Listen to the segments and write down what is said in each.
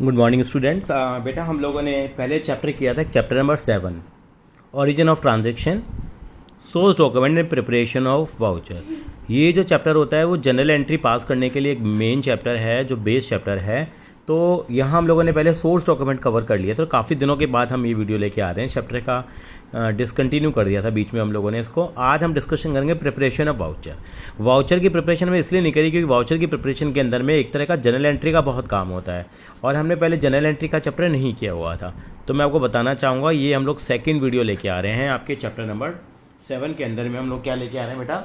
Good morning students. बेटा हम लोगों ने पहले चैप्टर किया था chapter number 7 origin of transaction, source document and preparation of voucher. ये जो चैप्टर होता है वो जनरल एंट्री पास करने के लिए एक मेन चैप्टर है जो बेस चैप्टर है। तो यहाँ हम लोगों ने पहले सोर्स डॉक्यूमेंट कवर कर लिया, तो काफ़ी दिनों के बाद हम ये वीडियो लेके आ रहे हैं। चैप्टर का डिसकंटिन्यू कर दिया था बीच में हम लोगों ने इसको। आज हम डिस्कशन करेंगे प्रिपरेशन ऑफ वाउचर। वाउचर की प्रिपरेशन में इसलिए नहीं करी क्योंकि वाउचर की प्रिपरेशन के अंदर में एक तरह का जनरल एंट्री का बहुत काम होता है और हमने पहले जनरल एंट्री का चैप्टर नहीं किया हुआ था। तो मैं आपको बताना चाहूँगा, ये हम लोग सेकेंड वीडियो लेके आ रहे हैं आपके चैप्टर नंबर 7 के अंदर में। हम लोग क्या लेके आ रहे हैं बेटा?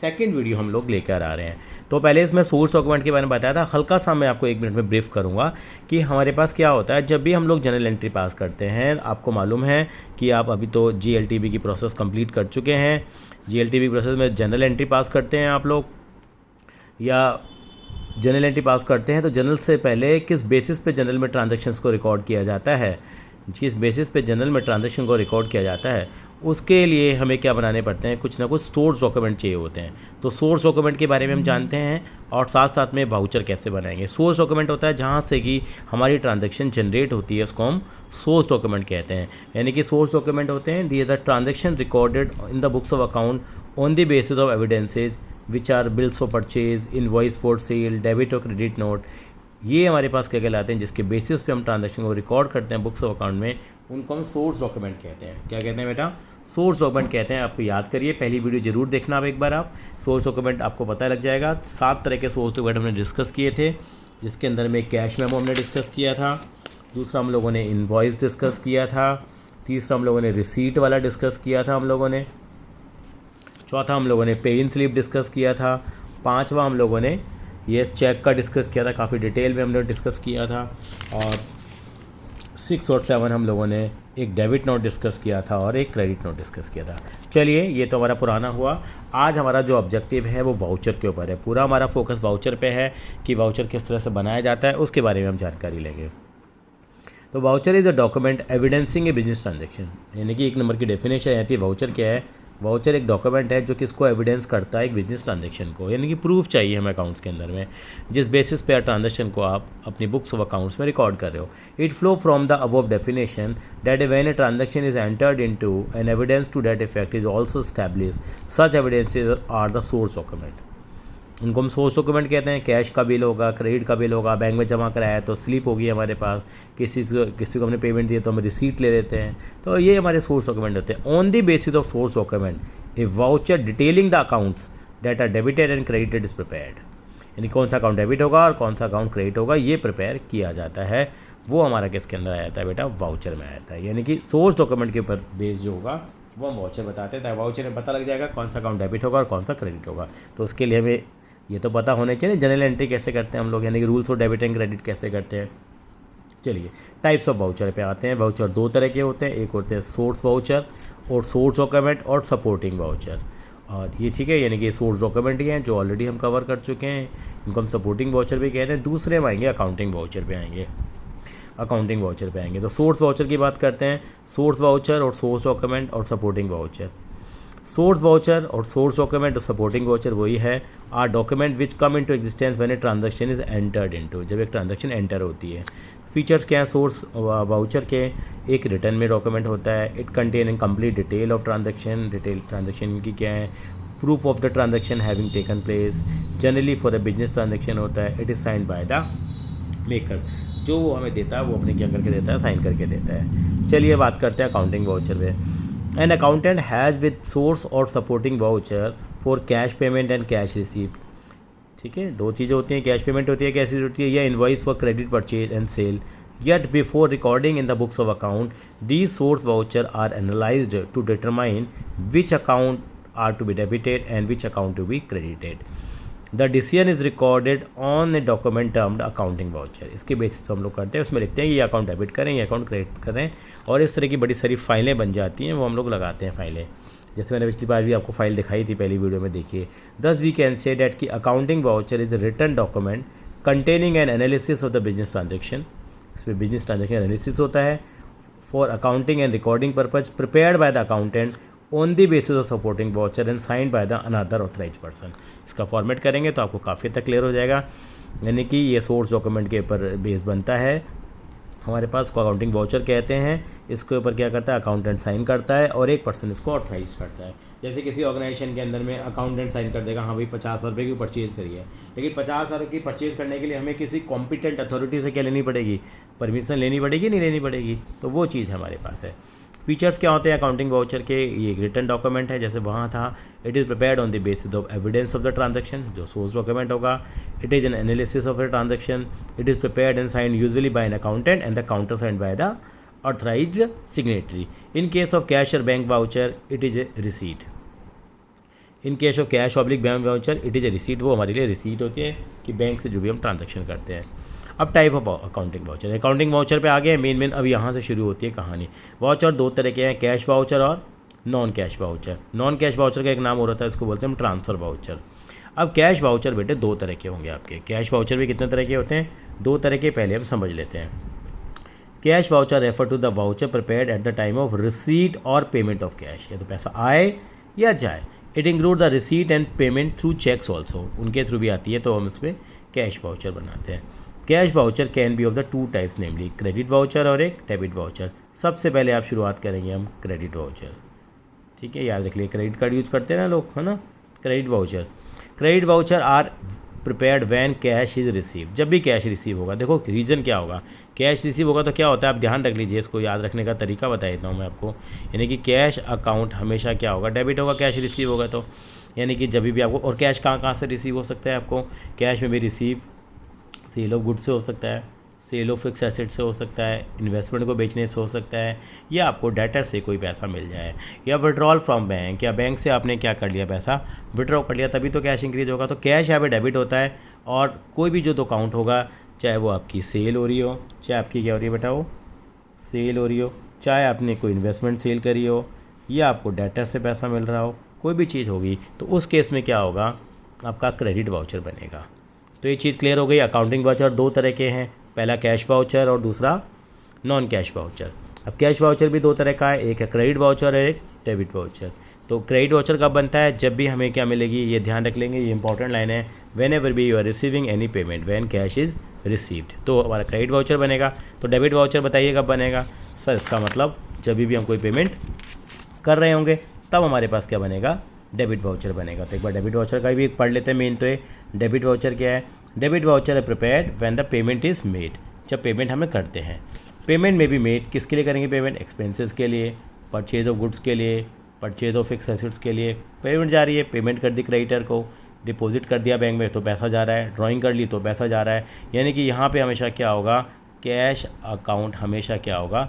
सेकेंड वीडियो हम लोग लेकर आ रहे हैं। तो पहले इसमें सोर्स डॉक्यूमेंट के बारे में बताया था, हल्का सा मैं आपको 1 मिनट में ब्रीफ करूंगा कि हमारे पास क्या होता है जब भी हम लोग जनरल एंट्री पास करते हैं। आपको मालूम है कि आप अभी तो GLTB की प्रोसेस कंप्लीट कर चुके हैं। GLTB प्रोसेस में जनरल एंट्री पास करते हैं आप लोग, या जनरल एंट्री पास करते हैं तो जनरल से पहले किस बेसिस पे जनरल में ट्रांजैक्शंस को रिकॉर्ड किया जाता है, जिस बेसिस पे जनरल में ट्रांजैक्शन को रिकॉर्ड किया जाता है उसके लिए हमें क्या बनाने पड़ते हैं, कुछ ना कुछ सोर्स डॉक्यूमेंट चाहिए होते हैं। तो सोर्स डॉक्यूमेंट के बारे में हम जानते हैं और साथ साथ में वाउचर कैसे बनाएंगे। सोर्स डॉक्यूमेंट होता है जहाँ से कि हमारी ट्रांजैक्शन जनरेट होती है, उसको हम सोर्स डॉक्यूमेंट कहते हैं। यानी कि सोर्स डॉक्यूमेंट होते हैं the the transaction recorded in the books of account on the basis of evidences which are bills of purchase, invoice for sale, debit और क्रेडिट नोट। ये हमारे पास क्या कहलाते हैं, जिसके बेसिस पे हम ट्रांजैक्शन को रिकॉर्ड करते हैं बुक्स ऑफ अकाउंट में, उनको हम सोर्स डॉक्यूमेंट कहते हैं। क्या कहते हैं बेटा? सोर्स डॉक्यूमेंट कहते हैं। आपको याद करिए, पहली वीडियो जरूर देखना आप एक बार। आप सोर्स डॉक्यूमेंट आपको पता लग जाएगा। 7 तरह के सोर्स डॉक्यूमेंट हमने डिस्कस किए थे, जिसके अंदर में कैश मेमो हमने डिस्कस किया था, दूसरा हम लोगों ने इनवॉइस डिस्कस किया था, तीसरा हम लोगों ने रिसीट वाला डिस्कस किया था हम लोगों ने, चौथा हम लोगों ने पे इन स्लिप डिस्कस किया था, पाँचवा हम लोगों ने ये चेक का डिस्कस किया था, काफ़ी डिटेल में हमने डिस्कस किया था, और 6 और 7 हम लोगों ने एक डेबिट नोट डिस्कस किया था और एक क्रेडिट नोट डिस्कस किया था। चलिए, ये तो हमारा पुराना हुआ। आज हमारा जो ऑब्जेक्टिव है वो वाउचर के ऊपर है। पूरा हमारा फोकस वाउचर पे है कि वाउचर किस तरह से बनाया जाता है, उसके बारे में हम जानकारी लेंगे। तो voucher is a document evidencing A business transaction. यानी कि 1 नंबर की डेफिनेशन आती है वाउचर क्या है। वाउचर एक डॉक्यूमेंट है जो किसको एविडेंस करता है, एक बिजनेस ट्रांजैक्शन को। यानी कि प्रूफ चाहिए हमें अकाउंट्स के अंदर में, जिस बेसिस पे ट्रांजैक्शन को आप अपनी बुक्स ऑफ अकाउंट्स में रिकॉर्ड कर रहे हो। It flow from the above definition that when a transaction is entered into an evidence to that effect is also established such evidences are the source document. इनको हम source document कहते हैं। Cash का bill होगा, credit का bill होगा, bank में जमा कराया तो स्लिप होगी हमारे पास, किसी को हमने पेमेंट दिया तो हम रिसीट ले लेते हैं। तो ये हमारे सोर्स डॉक्यूमेंट होते हैं। On the basis of source document a voucher detailing the accounts that are debited and credited is prepared. यानी कौन सा अकाउंट डेबिट होगा और कौन सा अकाउंट क्रेडिट होगा, ये प्रिपेयर किया जाता है। वो हमारा किसके अंदर आ जाता है बेटा? वाउचर में आ जाता है। यानी कि सोर्स डॉक्यूमेंट के ऊपर बेस जो होगा वो हम वाउचर बताते हैं। वाउचर में पता लग जाएगा कौन सा अकाउंट डेबिट होगा और कौन सा क्रेडिट होगा। तो उसके लिए हमें ये तो पता होना चाहिए जनरल एंट्री कैसे करते हैं हम लोग, यानी कि rules of debit and credit कैसे करते हैं। चलिए, टाइप्स ऑफ वाउचर पे आते हैं। वाउचर 2 तरह के होते हैं, एक होते हैं सोर्स वाउचर और सोर्स डॉक्यूमेंट और सपोर्टिंग वाउचर। और ये ठीक है, यानी कि सोर्स डॉक्यूमेंट ही हैं जो ऑलरेडी हम कवर कर चुके हैं, इनको हम सपोर्टिंग वाउचर भी कहते हैं। दूसरे में आएंगे अकाउंटिंग वाउचर पे आएंगे, अकाउंटिंग वाउचर पे आएंगे। तो सोर्स वाउचर की बात करते हैं। सोर्स वाउचर और सोर्स डॉक्यूमेंट और सपोर्टिंग वाउचर। सोर्स वाउचर और सोर्स डॉक्यूमेंट और सपोर्टिंग वाउचर वही है, are document which come into existence when a transaction is entered into. जब एक ट्रांजैक्शन एंटर होती है। फीचर्स क्या हैं सोर्स वाउचर के? एक रिटर्न में डॉक्यूमेंट होता है। It contain in complete detail of transaction. Detail transaction की क्या है? Proof of the transaction having taken place, generally for the business transaction होता है। It is signed by the maker. जो वो हमें देता है वो अपने क्या करके देता है? साइन करके देता है। चलिए बात करते हैं अकाउंटिंग वाउचर पे। An accountant has with source और supporting voucher for cash payment and cash receipt. ठीक है, 2 चीज़ें होती हैं, कैश पेमेंट होती है, कैश रिसीप्ट होती है, या invoice for credit purchase and sale. Yet before recording in the books of account, these source voucher are analyzed to determine which account are to be debited and which account to be credited. The decision is recorded on a document termed accounting voucher. इसके basis पर हम लोग करते हैं, उसमें लिखते हैं कि ये अकाउंट डेबिट करें, ये अकाउंट क्रेडिट करें, और इस तरह की बड़ी सारी फाइलें बन जाती हैं, वो हम लोग लगाते हैं फाइलें। जैसे मैंने पिछली बार भी आपको फाइल दिखाई थी पहली वीडियो में, देखिए। Thus we can say that कि accounting voucher is a written document containing an analysis of the business transaction. इसमें बिजनेस ट्रांजेक्शन एनालिसिस होता है for accounting and recording purpose, prepared by the accountant on the basis of supporting voucher and signed by the another authorised person. इसका format करेंगे तो आपको काफ़ी तक clear हो जाएगा। यानी कि ये सोर्स डॉक्यूमेंट के ऊपर बेस बनता है हमारे पास को अकाउंटिंग वाउचर कहते हैं। इसके ऊपर क्या करता है, अकाउंटेंट साइन करता है और एक पर्सन इसको ऑथराइज करता है। जैसे किसी ऑर्गेनाइजेशन के अंदर में अकाउंटेंट साइन कर देगा, हाँ भाई 50,000 रुपये की परचेज़ करी है, लेकिन 50,000 की परचेज़ करने के लिए हमें किसी कॉम्पिटेंट अथॉरिटी से क्या लेनी पड़ेगी, परमिशन लेनी पड़ेगी, नहीं लेनी पड़ेगी, तो वो चीज़ हमारे पास है। फीचर्स क्या होते हैं अकाउंटिंग वाउचर के, ये एक रिटन डॉक्यूमेंट है, जैसे वहाँ था it is prepared on the basis of evidence of the transaction, जो सोर्स डॉक्यूमेंट होगा। It is an analysis of the transaction, it is prepared and signed usually by an accountant and the counter signed by the authorised signatory. In case of cash और bank voucher it is a receipt. In case of cash oblique bank voucher it is a receipt, वो हमारे लिए receipt होती है कि bank से जो भी हम ट्रांजैक्शन करते हैं। अब type of accounting voucher, accounting voucher पे आ गए मेन अब यहाँ से शुरू होती है कहानी। वाउचर दो तरह के हैं, कैश वाउचर और non cash voucher. Non cash voucher का एक नाम हो रहा था, इसको बोलते हैं ट्रांसफ़र वाउचर। अब कैश वाउचर बेटे दो तरह के होंगे आपके। कैश वाउचर भी कितने तरह के होते हैं, दो तरह के, पहले हम समझ लेते हैं। Cash voucher refer to the voucher prepared at the time of receipt और पेमेंट ऑफ कैश, या तो पैसा आए या जाए। It include the receipt and payment through cheques also, उनके थ्रू भी आती है, तो हम इसमें कैश वाउचर बनाते हैं। Cash voucher can be of the two types, namely credit voucher और एक डेबिट वाउचर। सबसे पहले आप शुरुआत करेंगे हम क्रेडिट वाउचर, ठीक है, याद रख लिए, क्रेडिट कार्ड यूज़ करते हैं ना लोग, है ना। Credit voucher, credit voucher are prepared when cash is receive, जब भी कैश रिसीव होगा। देखो रीज़न क्या होगा, कैश रिसीव होगा तो क्या होता है, आप ध्यान रख लीजिए, इसको याद रखने का तरीका बता देता हूँ मैं आपको। यानी कि कैश अकाउंट हमेशा क्या होगा, डेबिट होगा, कैश रिसीव होगा तो, यानी कि जब भी आपको, और कैश कहाँ कहाँ से रिसीव हो सकता है आपको, कैश में भी रिसीव सेल ऑफ गुड्स से हो सकता है, सेल ऑफ फिक्स एसेट से हो सकता है, इन्वेस्टमेंट को बेचने से हो सकता है, या आपको डेटर से कोई पैसा मिल जाए, या विड्रॉल फ्रॉम बैंक, या बैंक से आपने क्या कर लिया, पैसा विड्रॉ कर लिया, तभी तो कैश इंक्रीज होगा। तो कैश यहाँ पे डेबिट होता है, और कोई भी जो अकाउंट होगा, चाहे वो आपकी सेल हो रही हो, चाहे आपकी क्या हो रही है बेटा, वो सेल हो रही हो, चाहे आपने कोई इन्वेस्टमेंट सेल करी हो, या आपको डेटर से पैसा मिल रहा हो, कोई भी चीज़ होगी, तो उस केस में क्या होगा, आपका क्रेडिट वाउचर बनेगा। तो ये चीज़ क्लियर हो गई। अकाउंटिंग वाउचर दो तरह के हैं, पहला कैश वाउचर और दूसरा नॉन कैश वाउचर। अब कैश वाउचर भी दो तरह का है, एक है क्रेडिट वाउचर और एक डेबिट वाउचर। तो क्रेडिट वाउचर कब बनता है, जब भी हमें क्या मिलेगी, ये ध्यान रख लेंगे, ये इंपॉर्टेंट लाइन है, whenever be you are receiving any payment when cash is received, तो हमारा क्रेडिट वाउचर बनेगा। तो डेबिट वाउचर बताइए कब बनेगा सर, इसका मतलब जब भी हम कोई पेमेंट कर रहे होंगे तब हमारे पास क्या बनेगा, डेबिट वाउचर बनेगा। तो एक बार डेबिट वाउचर का भी पढ़ लेते हैं मेन। तो ये डेबिट वाउचर क्या है, डेबिट वाउचर है prepared when the payment is made, जब पेमेंट हमें करते हैं। पेमेंट में भी मेड किसके लिए करेंगे, पेमेंट एक्सपेंसेस के लिए, परचेज ऑफ गुड्स के लिए, परचेज ऑफ फिक्स एसेट्स के लिए पेमेंट जा रही है, पेमेंट कर दी क्रेडिटर को, डिपॉजिट कर दिया बैंक में तो पैसा जा रहा है, ड्राइंग कर ली तो पैसा जा रहा है। यानी कि यहाँ पे हमेशा क्या होगा, कैश अकाउंट हमेशा क्या होगा,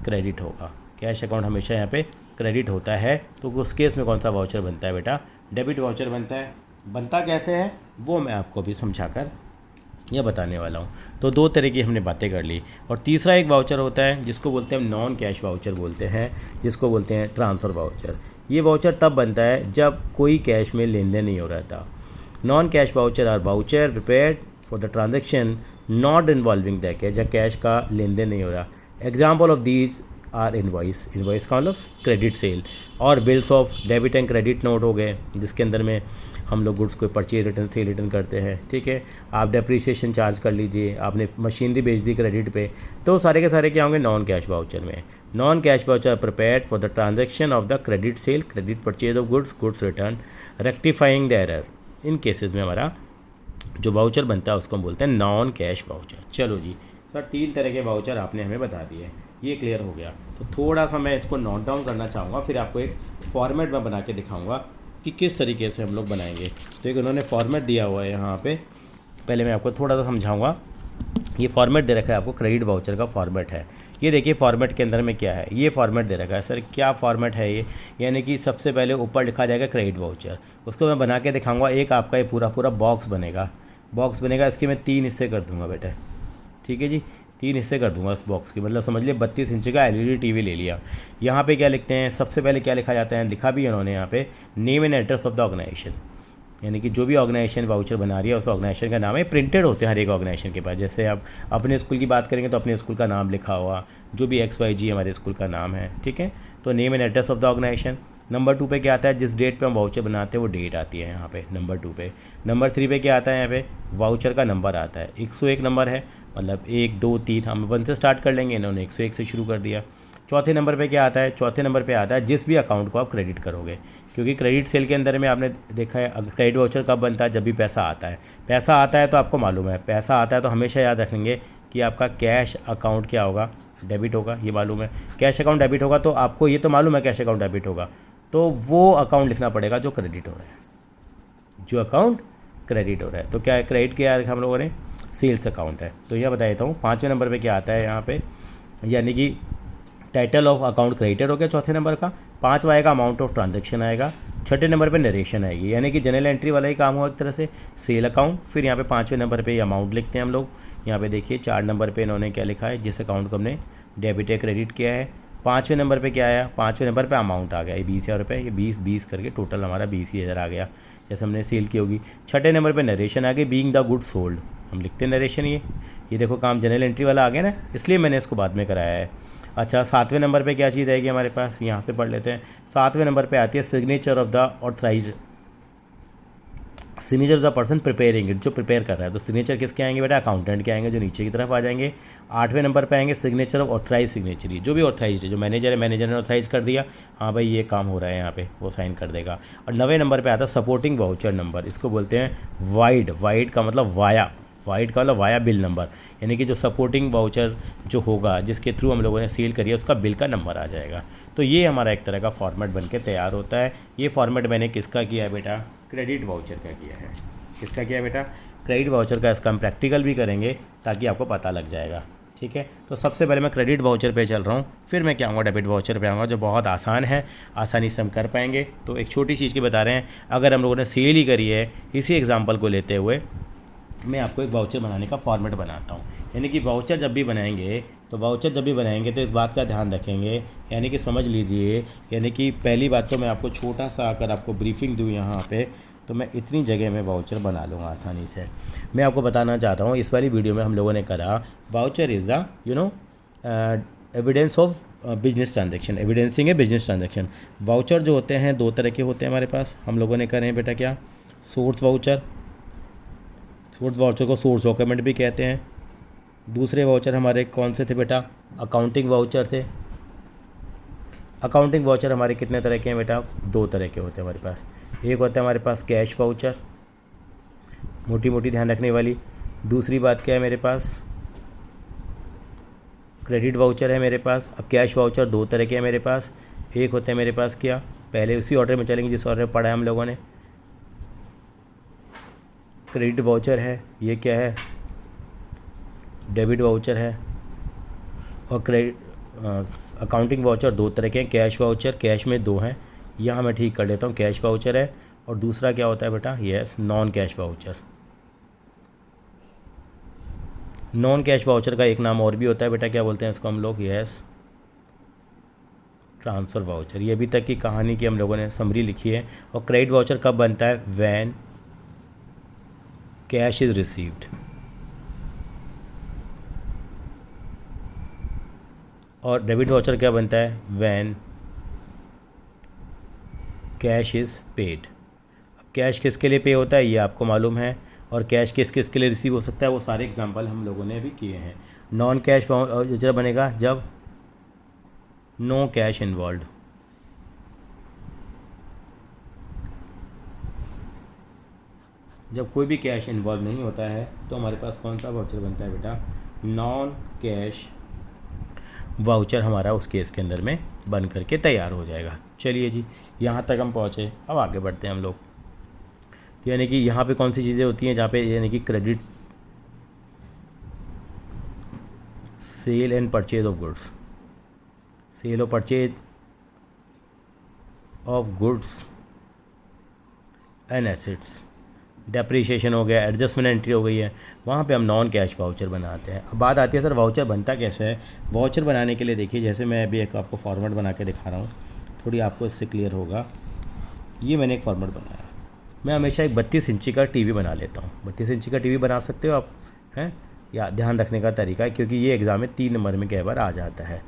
क्रेडिट होगा। कैश अकाउंट हमेशा यहाँ पे क्रेडिट होता है। तो उस केस में कौन सा वाउचर बनता है बेटा, डेबिट वाउचर बनता है। बनता कैसे है वो मैं आपको अभी समझाकर यह बताने वाला हूँ। तो दो तरह की हमने बातें कर ली। और तीसरा एक वाउचर होता है जिसको बोलते हैं नॉन कैश वाउचर बोलते हैं, जिसको बोलते हैं ट्रांसफ़र वाउचर। ये वाउचर तब बनता है जब कोई कैश में लेन देन नहीं हो रहा था। Non cash voucher are voucher prepared for the transaction not involving the cash, जब कैश का लेन देन नहीं हो रहा। Example of these are invoice, invoice का मतलब क्रेडिट सेल, और bills of debit and credit note हो गए, जिसके अंदर में हम लोग गुड्स को परचेज रिटर्न सेल रिटर्न करते हैं। ठीक है, आप डेप्रीशिएशन चार्ज कर लीजिए, आपने मशीनरी बेच दी क्रेडिट पे, तो सारे के सारे क्या होंगे, नॉन कैश वाउचर में। Non cash voucher prepared for the transaction of the credit sale, credit purchase of goods, goods return, rectifying the error. In cases में हमारा जो वाउचर बनता है उसको हम बोलते हैं नॉन कैश वाउचर। चलो जी सर, 3 तरह के वाउचर आपने हमें बता दिए, ये क्लियर हो गया। तो थोड़ा सा मैं इसको नोट डाउन करना चाहूँगा, फिर आपको एक फॉर्मेट में बना के दिखाऊंगा कि किस तरीके से हम लोग बनाएंगे। तो एक उन्होंने फॉर्मेट दिया हुआ है यहाँ पे, पहले मैं आपको थोड़ा सा समझाऊंगा। ये फॉर्मेट दे रखा है आपको, क्रेडिट वाउचर का फॉर्मेट है। ये देखिए फॉर्मेट के अंदर में क्या है, ये फॉर्मेट दे रखा है। सर क्या फॉर्मेट है ये, यानी कि सबसे पहले ऊपर लिखा जाएगा क्रेडिट वाउचर, उसको मैं बना के दिखाऊंगा। एक आपका ये पूरा पूरा बॉक्स बनेगा, इसके मैं 3 हिस्से कर दूँगा बेटा। ठीक है जी, 3 हिस्से कर दूंगा इस बॉक्स की, मतलब समझ लिए 32 इंच का LED टीवी ले लिया। यहाँ पे क्या लिखते हैं, सबसे पहले क्या लिखा जाता है, लिखा भी उन्होंने यहाँ पे, name and address of the organisation, यानी कि जो भी ऑर्गेनाइजेशन वाउचर बना रही है उस ऑर्गेनाइजेशन का नाम है। प्रिंटेड होते हैं हर एक ऑर्गेनाइजेशन के पास, जैसे आप अपने स्कूल की बात करेंगे तो अपने स्कूल का नाम लिखा हुआ, जो भी XYG हमारे स्कूल का नाम है। ठीक है, तो name and address of the organisation. Number 2 पे क्या आता है, जिस डेट पे हम वाउचर बनाते हैं वो डेट आती है यहाँ पे नंबर 2 पे। नंबर 3 पे क्या आता है, यहाँ पे वाउचर का नंबर आता है, 101 नंबर है। मतलब 1 2 3, हम 1 से स्टार्ट कर लेंगे, इन्होंने 101 से शुरू कर दिया। चौथे नंबर पे क्या आता है? चौथे नंबर पे आता है जिस भी अकाउंट को आप क्रेडिट करोगे, क्योंकि क्रेडिट सेल के अंदर में आपने देखा है क्रेडिट वाउचर कब बनता है? जब भी पैसा आता है। पैसा आता है तो आपको मालूम है, पैसा आता है तो हमेशा याद रखेंगे कि आपका कैश अकाउंट क्या होगा? डेबिट होगा, ये मालूम है। कैश अकाउंट डेबिट होगा तो आपको ये तो मालूम है कैश अकाउंट डेबिट होगा, तो वो अकाउंट लिखना पड़ेगा जो क्रेडिट हो रहा है, जो अकाउंट क्रेडिट हो रहा है। तो क्या है क्रेडिट? क्या रखा हम लोगों ने? सेल्स अकाउंट है। तो यह बता देता हूँ 5वें नंबर पे क्या आता है यहाँ पे, यानी कि टाइटल ऑफ अकाउंट क्रेडिटर हो गया चौथे नंबर का। 5वां आएगा अमाउंट ऑफ ट्रांजेक्शन आएगा। छठे नंबर पे नरेशन आएगी, यानी कि जनरल एंट्री वाला ही काम हुआ एक तरह से, सेल अकाउंट। फिर यहाँ पे 5वें नंबर पे अमाउंट लिखते हैं हम लोग। यहाँ पे देखिए 4 नंबर पे इन्होंने क्या लिखा है? जिस अकाउंट को हमने डेबिट या क्रेडिट किया है। 5वें नंबर पे क्या आया? 5वें नंबर पे अमाउंट आ गया, ये 20,000 रुपये, ये 20 करके टोटल हमारा 20,000 आ गया, जैसे हमने सेल की होगी। छठे नंबर पे नरेशन आ गई, बीइंग द गुड सोल्ड, हम लिखते हैं नरेशन। ये देखो काम जनरल एंट्री वाला आ गया ना, इसलिए मैंने इसको बाद में कराया है। अच्छा, 7वें नंबर पे क्या चीज़ आएगी हमारे पास? यहाँ से पढ़ लेते हैं। 7वें नंबर पे आती है signature of the authorise, signature of the person preparing it, जो प्रिपेयर कर रहा है। तो सिग्नेचर किसके आएंगे बेटा? अकाउंटेंट के आएंगे, जो नीचे की तरफ आ जाएंगे। 8वें नंबर पे आएंगे सिग्नेचर ऑफ ऑथराइज सिग्नेचरी, जो भी ऑथराइज है, जो मैनेजर है, मैनेजर ने ऑथराइज कर दिया, हाँ भाई ये काम हो रहा है यहाँ पे, वो साइन कर देगा। और 9वें नंबर पे आता है सपोर्टिंग वाउचर नंबर, इसको बोलते हैं वाइड। वाइड का मतलब वाया, वाइड का मतलब वाया बिल नंबर, यानी कि जो सपोर्टिंग वाउचर जो होगा, जिसके थ्रू हम लोगों ने सेल करी है, उसका बिल का नंबर आ जाएगा। तो ये हमारा एक तरह का फॉर्मेट बन के तैयार होता है। ये फॉर्मेट मैंने किसका किया है बेटा? क्रेडिट वाउचर का किया है। किसका किया है बेटा? क्रेडिट वाउचर का। इसका हम प्रैक्टिकल भी करेंगे ताकि आपको पता लग जाएगा, ठीक है। तो सबसे पहले मैं क्रेडिट वाउचर पे चल रहा हूँ, फिर मैं क्या आऊँगा डेबिट वाउचर पे आऊँगा, जो बहुत आसान है, आसानी से हम कर पाएंगे। तो एक छोटी चीज़ की बता रहे हैं, अगर हम लोगों ने सेल ही करी है, इसी एग्जाम्पल को लेते हुए मैं आपको एक वाउचर बनाने का फॉर्मेट बनाता हूँ। यानी कि वाउचर जब भी बनाएंगे तो इस बात का ध्यान रखेंगे, यानी कि समझ लीजिए, यानी कि पहली बात तो मैं आपको छोटा सा अगर आपको ब्रीफिंग दूँ यहाँ पे, तो मैं इतनी जगह में वाउचर बना लूँगा आसानी से। मैं आपको बताना चाहता हूँ, इस वाली वीडियो में हम लोगों ने करा voucher is the evidence of business transaction, evidencing है बिजनेस ट्रांजेक्शन। वाउचर जो होते हैं 2 तरह के होते हैं हमारे पास, हम लोगों ने करे हैं बेटा क्या? सोर्स वाउचर, सोर्स वाउचर को सोर्स डॉक्यूमेंट भी कहते हैं। दूसरे वाउचर हमारे कौन से थे बेटा? अकाउंटिंग वाउचर थे। अकाउंटिंग वाउचर हमारे कितने तरह के हैं बेटा? 2 तरह के होते हैं हमारे पास। एक होता है हमारे पास कैश वाउचर, मोटी मोटी ध्यान रखने वाली। दूसरी बात क्या है मेरे पास? क्रेडिट वाउचर है मेरे पास। अब कैश वाउचर 2 तरह के हैं मेरे पास। एक होता है मेरे पास क्या, पहले उसी ऑर्डर में चलेंगे जिस ऑर्डर में पढ़ा है हम लोगों ने। क्रेडिट वाउचर है, ये क्या है? डेबिट वाउचर है। और अकाउंटिंग वाउचर 2 तरह के हैं। कैश वाउचर, कैश में 2 हैं, यहाँ मैं ठीक कर लेता हूँ, कैश वाउचर है। और दूसरा क्या होता है बेटा? Yes, non cash voucher. Non cash voucher का एक नाम और भी होता है बेटा, क्या बोलते हैं इसको हम लोग? Yes, transfer voucher. ये अभी तक की कहानी की हम लोगों ने समरी लिखी है। और क्रेडिट वाउचर कब बनता है? When cash is received. और डेबिट वाउचर क्या बनता है? When cash is paid. अब कैश किसके लिए पे होता है ये आपको मालूम है, और कैश किस किस के लिए रिसीव हो सकता है वो सारे एग्जांपल हम लोगों ने अभी किए हैं। नॉन कैश वाउचर बनेगा जब नो कैश इन्वॉल्व। जब कोई भी कैश इन्वॉल्व नहीं होता है तो हमारे पास कौन सा वाउचर बनता है बेटा? नॉन कैश वाउचर हमारा उस केस के अंदर में बन करके तैयार हो जाएगा। चलिए जी, यहाँ तक हम पहुँचे, अब आगे बढ़ते हैं हम लोग। तो यानी कि यहाँ पे कौन सी चीज़ें होती हैं जहाँ पे यानी कि credit, sale and purchase of goods, sale और purchase of goods and assets, depreciation हो गया, एडजस्टमेंट एंट्री हो गई है, वहाँ पे हम नॉन कैश वाउचर बनाते हैं। अब बात आती है सर वाउचर बनता कैसे है? वाउचर बनाने के लिए देखिए, जैसे मैं अभी एक आपको फॉर्मेट बना के दिखा रहा हूँ, थोड़ी आपको इससे क्लियर होगा। ये मैंने एक फॉर्मेट बनाया। मैं हमेशा एक 32 इंची का टीवी बना लेता हूँ। 32 इंची का टीवी बना सकते हो आप, हैं? या ध्यान रखने का तरीका है, क्योंकि ये एग्ज़ाम में 3 नंबर में कई बार आ जाता है।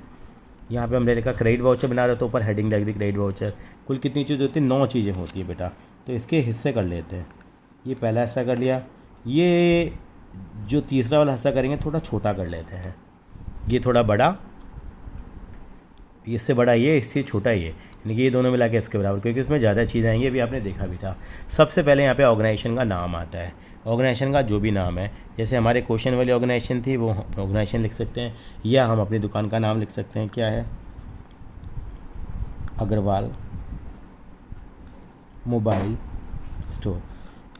यहाँ पे हमने लिखा क्रेडिट वाउचर बना रहे, तो ऊपर हेडिंग लग दी क्रेडिट वाउचर। कुल कितनी चीज़ होती है? 9 चीज़ें होती है बेटा। तो इसके हिस्से कर लेते हैं। ये पहला हिस्सा कर लिया, ये जो तीसरा वाला हिस्सा करेंगे थोड़ा छोटा कर लेते हैं, ये थोड़ा बड़ा, इससे बड़ा ये, इससे छोटा ये, यानी कि ये दोनों मिला के इसके बराबर, क्योंकि इसमें ज़्यादा चीज़ आएंगी, अभी आपने देखा भी था। सबसे पहले यहाँ पे ऑर्गेनाइजेशन का नाम आता है, ऑर्गेनाइजेशन का जो भी नाम है, जैसे हमारे क्वेश्चन वाली ऑर्गेनाइजेशन थी वो ऑर्गेनाइजेशन लिख सकते हैं, या हम अपनी दुकान का नाम लिख सकते हैं, क्या है, अग्रवाल मोबाइल स्टोर।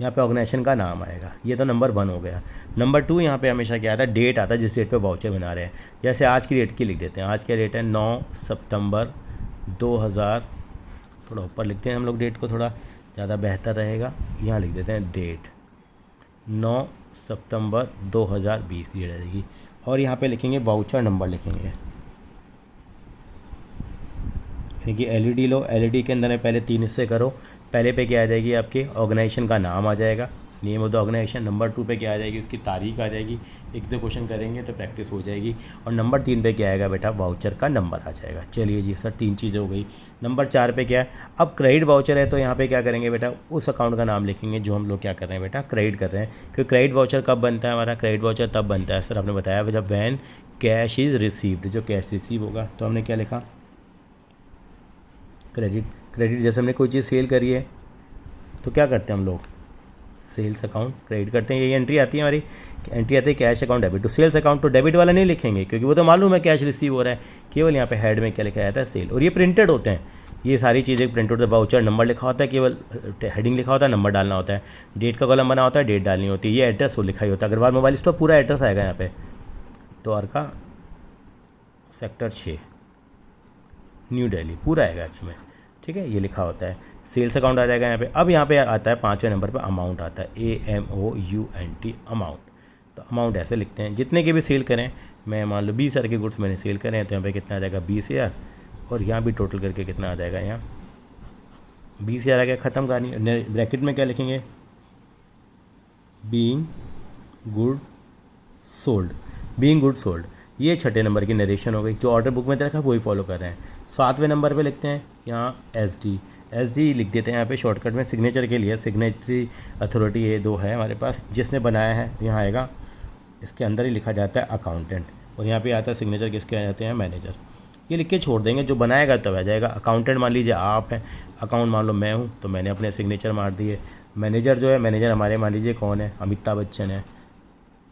यहाँ पे ऑर्गेनाइजेशन का नाम आएगा। ये तो नंबर 1 हो गया। नंबर 2 यहाँ पे हमेशा क्या आता है, डेट आता है, जिस डेट पे वाउचर बना रहे हैं। जैसे आज की डेट की लिख देते हैं, आज का डेट है 9 सितंबर 2000, थोड़ा ऊपर लिखते हैं हम लोग डेट को, थोड़ा ज़्यादा बेहतर रहेगा। यहाँ लिख देते हैं डेट 9 सितंबर 2020, ये रहेगी। और यहाँ पे लिखेंगे वाउचर नंबर लिखेंगे, यानी कि एलईडी लो, एलईडी के अंदर में पहले 3 हिस्से करो। पहले पे क्या आ जाएगी, आपके ऑर्गेनाइजेशन का नाम आ जाएगा, name of the organisation. Number 2 पे क्या आ जाएगी, उसकी तारीख आ जाएगी, एक दो क्वेश्चन करेंगे तो प्रैक्टिस हो जाएगी। और नंबर 3 पे क्या आएगा बेटा, वाउचर का नंबर आ जाएगा। चलिए जी सर, 3 चीज़ हो गई। नंबर 4 पे क्या है, अब क्रेडिट वाउचर है तो यहाँ पे क्या करेंगे बेटा, उस अकाउंट का नाम लिखेंगे जो हम लोग क्या कर रहे हैं बेटा, क्रेडिट कर रहे हैं। क्योंकि क्रेडिट वाउचर कब बनता है हमारा, क्रेडिट वाउचर तब बनता है सर, आपने बताया जब वैन कैश इज़ रिसीव्ड, जो कैश रिसीव होगा। तो हमने क्या लिखा, क्रेडिट। क्रेडिट जैसे हमने कोई चीज़ सेल करी है तो क्या करते हैं हम लोग, सेल्स अकाउंट क्रेडिट करते हैं। यही एंट्री आती है हमारी, एंट्री आती है कैश अकाउंट डेबिट। तो सेल्स अकाउंट तो डेबिट वाला नहीं लिखेंगे, क्योंकि वो तो मालूम है कैश रिसीव हो रहा है। केवल यहाँ पे हेड में क्या लिखा जाता है, सेल। और ये प्रिंटेड होते हैं, ये सारी चीज़ें प्रिंट होते हैं। वाउचर नंबर लिखा होता है, केवल हेडिंग लिखा होता है, नंबर डालना होता है। डेट का कॉलम बना होता है, डेट डालनी होती है। ये एड्रेस वो लिखा ही होता है, अग्रवाल मोबाइल स्टोर पूरा एड्रेस आएगा यहाँ पे। द्वारका सेक्टर 6 न्यू दिल्ली पूरा आएगा इसमें, ठीक है, ये लिखा होता है। सेल्स अकाउंट आ जाएगा यहाँ पे। अब यहाँ पे आता है 5वें नंबर पे अमाउंट आता है, AMOUNT अमाउंट। तो अमाउंट ऐसे लिखते हैं, जितने के भी सेल करें, मैं मान लो 20,000 के गुड्स मैंने सेल करें, तो यहाँ पे कितना आ जाएगा 20,000, और यहाँ भी टोटल करके कितना आ जाएगा, यहाँ 20,000 आ गया। ख़त्म कहानी। ब्रैकेट में क्या लिखेंगे, being good sold, being good sold. ये 6ठे नंबर की नरेशन हो गई, जो ऑर्डर बुक में रखा वही फॉलो कर रहे हैं। 7वें नंबर पे लिखते हैं यहाँ SD लिख देते हैं यहाँ पे शॉर्टकट में, सिग्नेचर के लिए। सिग्नेचरी अथॉरिटी ये 2 है हमारे पास, जिसने बनाया है यहाँ आएगा, इसके अंदर ही लिखा जाता है अकाउंटेंट, और यहाँ पे आता है सिग्नेचर किसके आ जाते हैं, मैनेजर। ये लिख के छोड़ देंगे, जो बनाएगा तब आ जाएगा। अकाउंटेंट मान लीजिए आप हैं, अकाउंट मान लो मैं हूँ, तो मैंने अपने सिग्नेचर मार दिए। मैनेजर जो है, मैनेजर हमारे मान लीजिए कौन है, अमिताभ बच्चन है,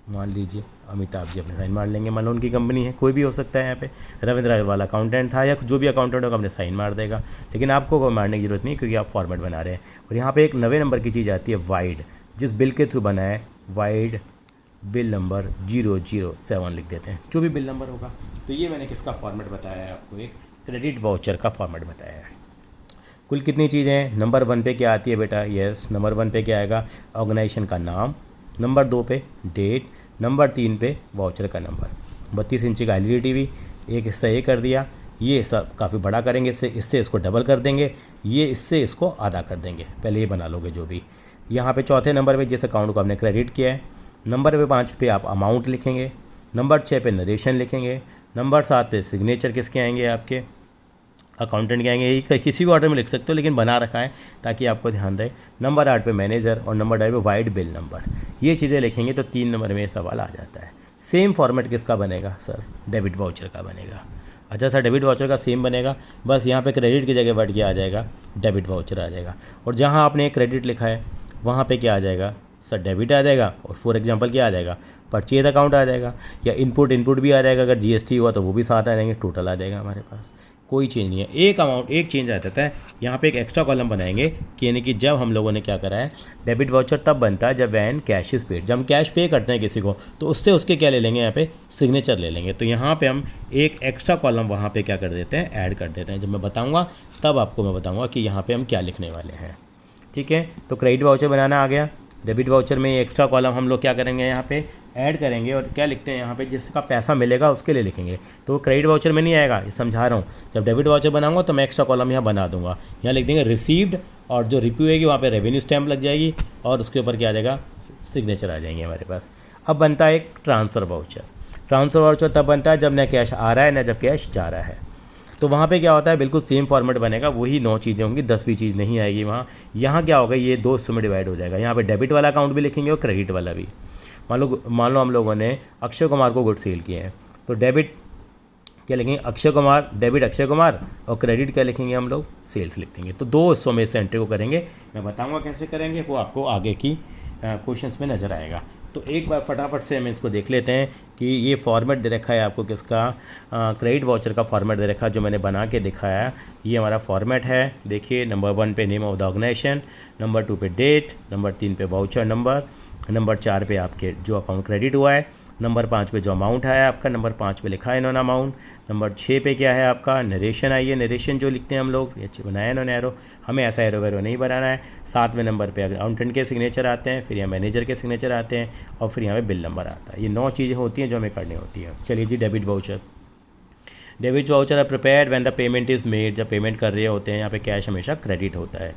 मान लीजिए अमिताभ जी अपने साइन मार लेंगे, मान लो उनकी कंपनी है, कोई भी हो सकता है। यहाँ पे रविंद्र अग्रवाल अकाउंटेंट था, या जो भी अकाउंटेंट होगा अपने साइन मार देगा। लेकिन आपको कोई मारने की जरूरत नहीं, क्योंकि आप फॉर्मेट बना रहे हैं। और यहाँ पे एक 9वें नंबर की चीज़ आती है, वाइड, जिस बिल के थ्रू बना है, वाइड बिल नंबर 007 लिख देते हैं, जो भी बिल नंबर होगा। तो ये मैंने किसका फॉर्मेट बताया है आपको, एक क्रेडिट वाउचर का फॉर्मेट बताया है। कुल कितनी चीज़ें हैं, नंबर 1 पे क्या आती है बेटा, यस, नंबर 1 पे क्या आएगा, ऑर्गेनाइजेशन का नाम। नंबर 2 पे डेट। नंबर 3 पे वाउचर का नंबर। 32 इंची का LED TV, एक हिस्सा ये कर दिया, ये सब काफ़ी बड़ा करेंगे, इससे इसको डबल कर देंगे, ये इससे इसको आधा कर देंगे। पहले ये बना लोगे जो भी। यहाँ पे 4थे नंबर पे जिस अकाउंट को आपने क्रेडिट किया है। नंबर 5 पे आप अमाउंट लिखेंगे। नंबर 6 पे नरेशन लिखेंगे। नंबर 7 पे सिग्नेचर किसके आएंगे, आपके अकाउंटेंट के आएंगे। यही किसी भी ऑर्डर में लिख सकते हो, लेकिन बना रखा है ताकि आपको ध्यान रहे। नंबर 8 पे मैनेजर, और नंबर 9 पे वाइड बिल नंबर। ये चीज़ें लिखेंगे तो 3 नंबर में ये सवाल आ जाता है। सेम फॉर्मेट किसका बनेगा सर, डेबिट वाउचर का बनेगा। अच्छा सर, डेबिट वाउचर का सेम बनेगा, बस यहाँ पे क्रेडिट की जगह बढ़ के आ जाएगा, डेबिट वाउचर आ जाएगा। और जहाँ आपने क्रेडिट लिखा है वहाँ पे क्या आ जाएगा सर, डेबिट आ जाएगा। और फॉर एग्जांपल क्या आ जाएगा, परचेज अकाउंट आ जाएगा, या इनपुट भी आ जाएगा। अगर GST हुआ तो वो भी साथ आ जाएंगे, टोटल आ जाएगा हमारे पास। कोई चेंज नहीं है, एक अमाउंट एक चेंज आ जाता है। यहाँ पे एक एक्स्ट्रा कॉलम बनाएंगे कि यानी कि जब हम लोगों ने क्या करा है, डेबिट वाउचर तब बनता है जब वैन कैश इज पेड। जब हम कैश पे करते हैं किसी को तो उससे उसके क्या ले लेंगे, यहाँ पे सिग्नेचर ले लेंगे। तो यहाँ पे हम एक एक्स्ट्रा कॉलम वहाँ पे क्या कर देते हैं, ऐड कर देते हैं। जब मैं बताऊँगा तब आपको मैं बताऊँगा कि यहाँ पर हम क्या लिखने वाले हैं, ठीक है। तो क्रेडिट वाउचर बनाना आ गया। डेबिट वाउचर में एक्स्ट्रा कॉलम हम लोग क्या करेंगे, यहाँ पे ऐड करेंगे, और क्या लिखते हैं यहाँ पे, जिसका पैसा मिलेगा उसके लिए लिखेंगे। तो क्रेडिट वाउचर में नहीं आएगा, ये समझा रहा हूँ। जब डेबिट वाउचर बनाऊंगा तो मैं एक्स्ट्रा कॉलम यहाँ बना दूंगा, यहाँ लिख देंगे रिसीव्ड, और जो रिव्यू होगी वहाँ पे रेवेन्यू स्टैम्प लग जाएगी, और उसके ऊपर क्या आ जाएगा, सिग्नेचर आ जाएंगे हमारे पास। अब बनता है एक ट्रांसफ़र वाउचर। ट्रांसफ़र वाउचर तब बनता है जब न कैश आ रहा है न जब कैश जा रहा है। तो वहाँ पे क्या होता है, बिल्कुल सेम फॉर्मेट बनेगा, वही 9 चीज़ें होंगी, 10वीं चीज़ नहीं आएगी वहाँ। यहाँ क्या होगा, ये 2 हिस्सों में डिवाइड हो जाएगा। यहाँ पे डेबिट वाला अकाउंट भी लिखेंगे और क्रेडिट वाला भी। मान लो हम लोगों ने अक्षय कुमार को गुड सेल किए हैं, तो डेबिट क्या लिखेंगे, अक्षय कुमार, डेबिट अक्षय कुमार, और क्रेडिट क्या लिखेंगे हम लोग, सेल्स लिख देंगे। तो 2 हिस्सों में इस एंट्री को करेंगे, मैं बताऊंगा कैसे करेंगे, वो आपको आगे की क्वेश्चंस में नज़र आएगा। तो एक बार फटाफट से हम इसको देख लेते हैं कि ये फॉर्मेट दे रखा है आपको किसका, क्रेडिट वाउचर का फॉर्मेट दे रखा है जो मैंने बना के दिखाया। ये हमारा फॉर्मेट है, देखिए नंबर 1 पे name of the organisation, number 2 पे डेट, नंबर 3 पे वाउचर नंबर, नंबर 4 पे आपके जो अकाउंट क्रेडिट हुआ है, नंबर 5 पे जो अमाउंट आया आपका, नंबर 5 पे लिखा है इन्होंने अमाउंट, नंबर 6 पे क्या है आपका नरेशन आई है, नरेशन जो लिखते हैं हम लोग, ये बनाया इन्होंने एरो, हमें ऐसा एरो वेरो नहीं बनाना है। 7वें नंबर पे अकाउंटेंट के सिग्नेचर आते हैं, फिर यहाँ मैनेजर के सिग्नेचर आते हैं, और फिर यहाँ पे बिल नंबर आता है। ये 9 चीज़ें होती हैं जो हमें करनी होती हैं। चलिए जी, debit voucher. Debit voucher are prepared when the payment is made, जब पेमेंट कर रहे होते हैं यहाँ पे कैश हमेशा क्रेडिट होता है,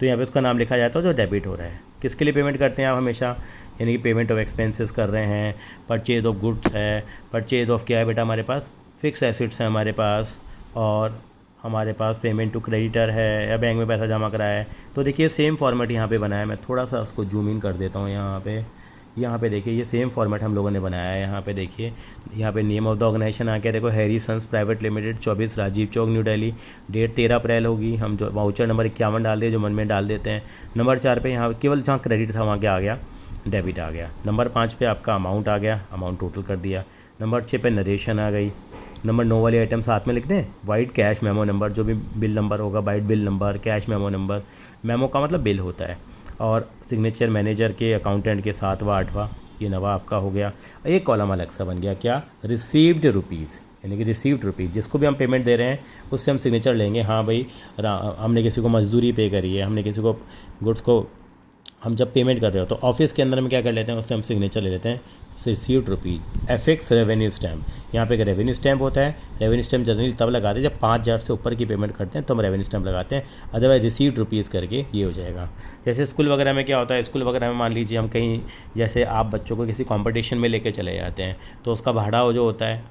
तो यहाँ पे उसका नाम लिखा जाता है जो डेबिट हो रहा है। किसके लिए पेमेंट करते हैं आप हमेशा, यानी कि पेमेंट ऑफ एक्सपेंसेस कर रहे हैं, परचेज ऑफ गुड्स है, परचेज ऑफ क्या है बेटा हमारे पास, फिक्स एसेट्स है हमारे पास, और हमारे पास पेमेंट टू क्रेडिटर है या बैंक में पैसा जमा कराया है। तो देखिए सेम फॉर्मेट यहाँ पे बनाया है, मैं थोड़ा सा उसको जूम इन कर देता हूँ। यहाँ पे देखिए ये सेम फॉर्मेट हम लोगों ने बनाया है। यहाँ पे देखिए, यहाँ पे नेम ऑफ द ऑर्गेनाइजेशन आ गया, देखो Harry sons private limited, 24 Rajiv Chowk New Delhi, date 13 April होगी। हम जो वाउचर नंबर 51 डाल दे, जो मन में डाल देते हैं। नंबर 4 पे यहाँ केवल जहाँ क्रेडिट था वहाँ क्या आ गया, डेबिट आ गया। नंबर 5 पे आपका अमाउंट आ गया, अमाउंट टोटल कर दिया। नंबर 6 पे नरेशन आ गई। नंबर 9 वाले आइटम साथ में लिख दें, वाइट कैश मेमो नंबर, जो भी बिल नंबर होगा, white bill number, cash memo number, memo का मतलब बिल होता है, और सिग्नेचर मैनेजर के, अकाउंटेंट के 7वां 8वां, ये 9वां आपका हो गया। एक कॉलम अलग सा बन गया, क्या, रिसीव्ड रुपीज़, यानी कि रिसीव्ड रुपीज़, जिसको भी हम पेमेंट दे रहे हैं उससे हम सिग्नेचर लेंगे, हाँ भाई हमने किसी को मजदूरी पे करी है, हमने किसी को गुड्स को हम जब पेमेंट कर रहे हो तो ऑफिस के अंदर में क्या कर लेते हैं, उससे हम सिग्नेचर ले लेते हैं, received rupees. Affix revenue stamp, यहाँ पे एक रेवेन्यू स्टैम्प होता है। रेवेन्यू स्टैम्प जनरली तब लगाते हैं जब 5000 से ऊपर की पेमेंट करते हैं तो हम रेवेन्यू स्टैम्प लगाते हैं, अदरवाइज रिसीव्ड रुपीज़ करके ये हो जाएगा। जैसे स्कूल वगैरह में क्या होता है, स्कूल वगैरह में मान लीजिए हम कहीं, जैसे आप बच्चों को किसी कॉम्पिटिशन में लेके चले जाते हैं तो उसका भाड़ा जो होता है,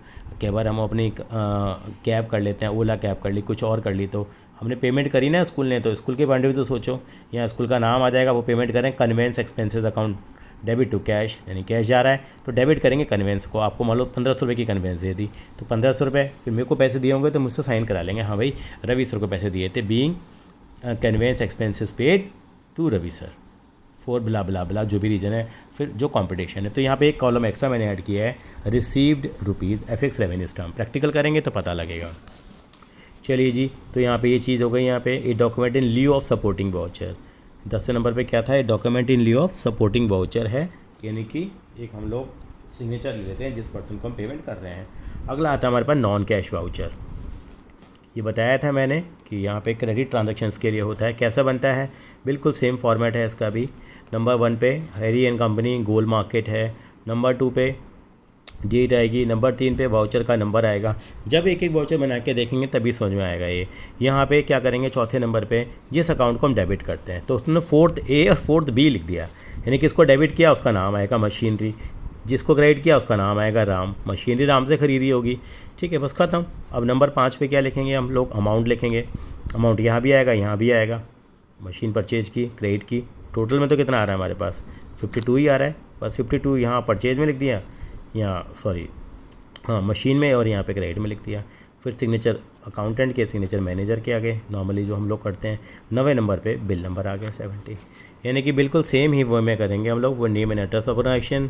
कई बार हम अपनी कैब कर लेते हैं, ओला कैब कर ली, कुछ और कर ली, तो हमने पेमेंट करी ना स्कूल ने, तो स्कूल के पॉइंट ऑफ व्यू तो सोचो, यहाँ स्कूल का नाम आ जाएगा, वो पेमेंट करें conveyance expenses account, debit to cash, यानी कैश जा रहा है तो डेबिट करेंगे कन्वेंस को। आपको मान लो 1500 रुपये की कन्वेंस दे दी, तो 1500 रुपये फिर मेरे को पैसे दिए होंगे तो मुझसे साइन करा लेंगे, हाँ भाई रवि सर को पैसे दिए थे, being conveyance expenses paid to Ravi sir for blah blah blah, जो भी रीज़न है, फिर जो कॉम्पिटिशन है। तो यहाँ पे एक कॉलम एक्स्ट्रा मैंने ऐड किया है, received rupees affix revenue stamp. Practical करेंगे तो पता लगेगा। चलिए जी, तो यहाँ पे ये चीज़ हो गई। यहाँ पे a document in lieu of supporting voucher, 10वें नंबर पे क्या था, a document in lieu of supporting voucher है, यानी कि एक हम लोग सिग्नेचर ले लेते हैं जिस पर्सन को हम पेमेंट कर रहे हैं। अगला आता है हमारे पास नॉन कैश वाउचर। ये बताया था मैंने कि यहाँ पे क्रेडिट ट्रांजैक्शंस के लिए होता है। कैसा बनता है, बिल्कुल सेम फॉर्मेट है इसका भी। नंबर 1 पे Harry and company goal market है, नंबर 2 पे डेट आएगी, नंबर 3 पे वाउचर का नंबर आएगा। जब एक एक वाउचर बना के देखेंगे तभी समझ में आएगा ये। यहाँ पे क्या करेंगे, चौथे नंबर पे जिस अकाउंट को हम डेबिट करते हैं तो उसने 4th A और 4th B लिख दिया, यानी कि इसको डेबिट किया उसका नाम आएगा मशीनरी, जिसको क्रेडिट किया उसका नाम आएगा राम, मशीनरी राम से खरीदी होगी, ठीक है, बस ख़त्म। अब नंबर 5 पे क्या लिखेंगे हम लोग, अमाउंट लिखेंगे। अमाउंट यहाँ भी आएगा, यहाँ भी आएगा, मशीन परचेज की, क्रेडिट की। टोटल में तो कितना आ रहा है हमारे पास, 52 ही आ रहा है, बस 52 यहाँ परचेज में लिख दिया, यहाँ सॉरी हाँ मशीन में, और यहाँ पे क्रेडिट में लिख दिया। फिर सिग्नेचर अकाउंटेंट के, सिग्नेचर मैनेजर के आगे नॉर्मली जो हम लोग करते हैं। 9वें नंबर पे बिल नंबर आ गया 70, यानी कि बिल्कुल सेम ही वो में करेंगे हम लोग। वो name and address of organisation,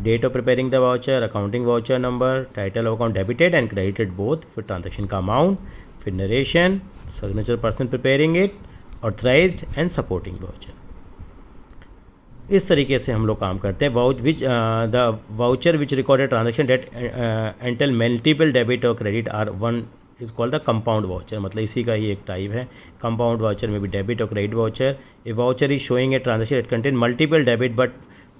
date of preparing the voucher, accounting voucher number, title of account debited and credited both, फिर ट्रांजेक्शन का अमाउंट, फिर narration, signature person preparing it, authorised and supporting voucher. इस तरीके से हम लोग काम करते हैं। The voucher which recorded transaction that entail multiple debit और credit are one is called the compound voucher, मतलब इसी का ही एक टाइप है। कंपाउंड वाउचर में भी डेबिट और credit voucher. A voucher is showing a transaction it contain multiple debit but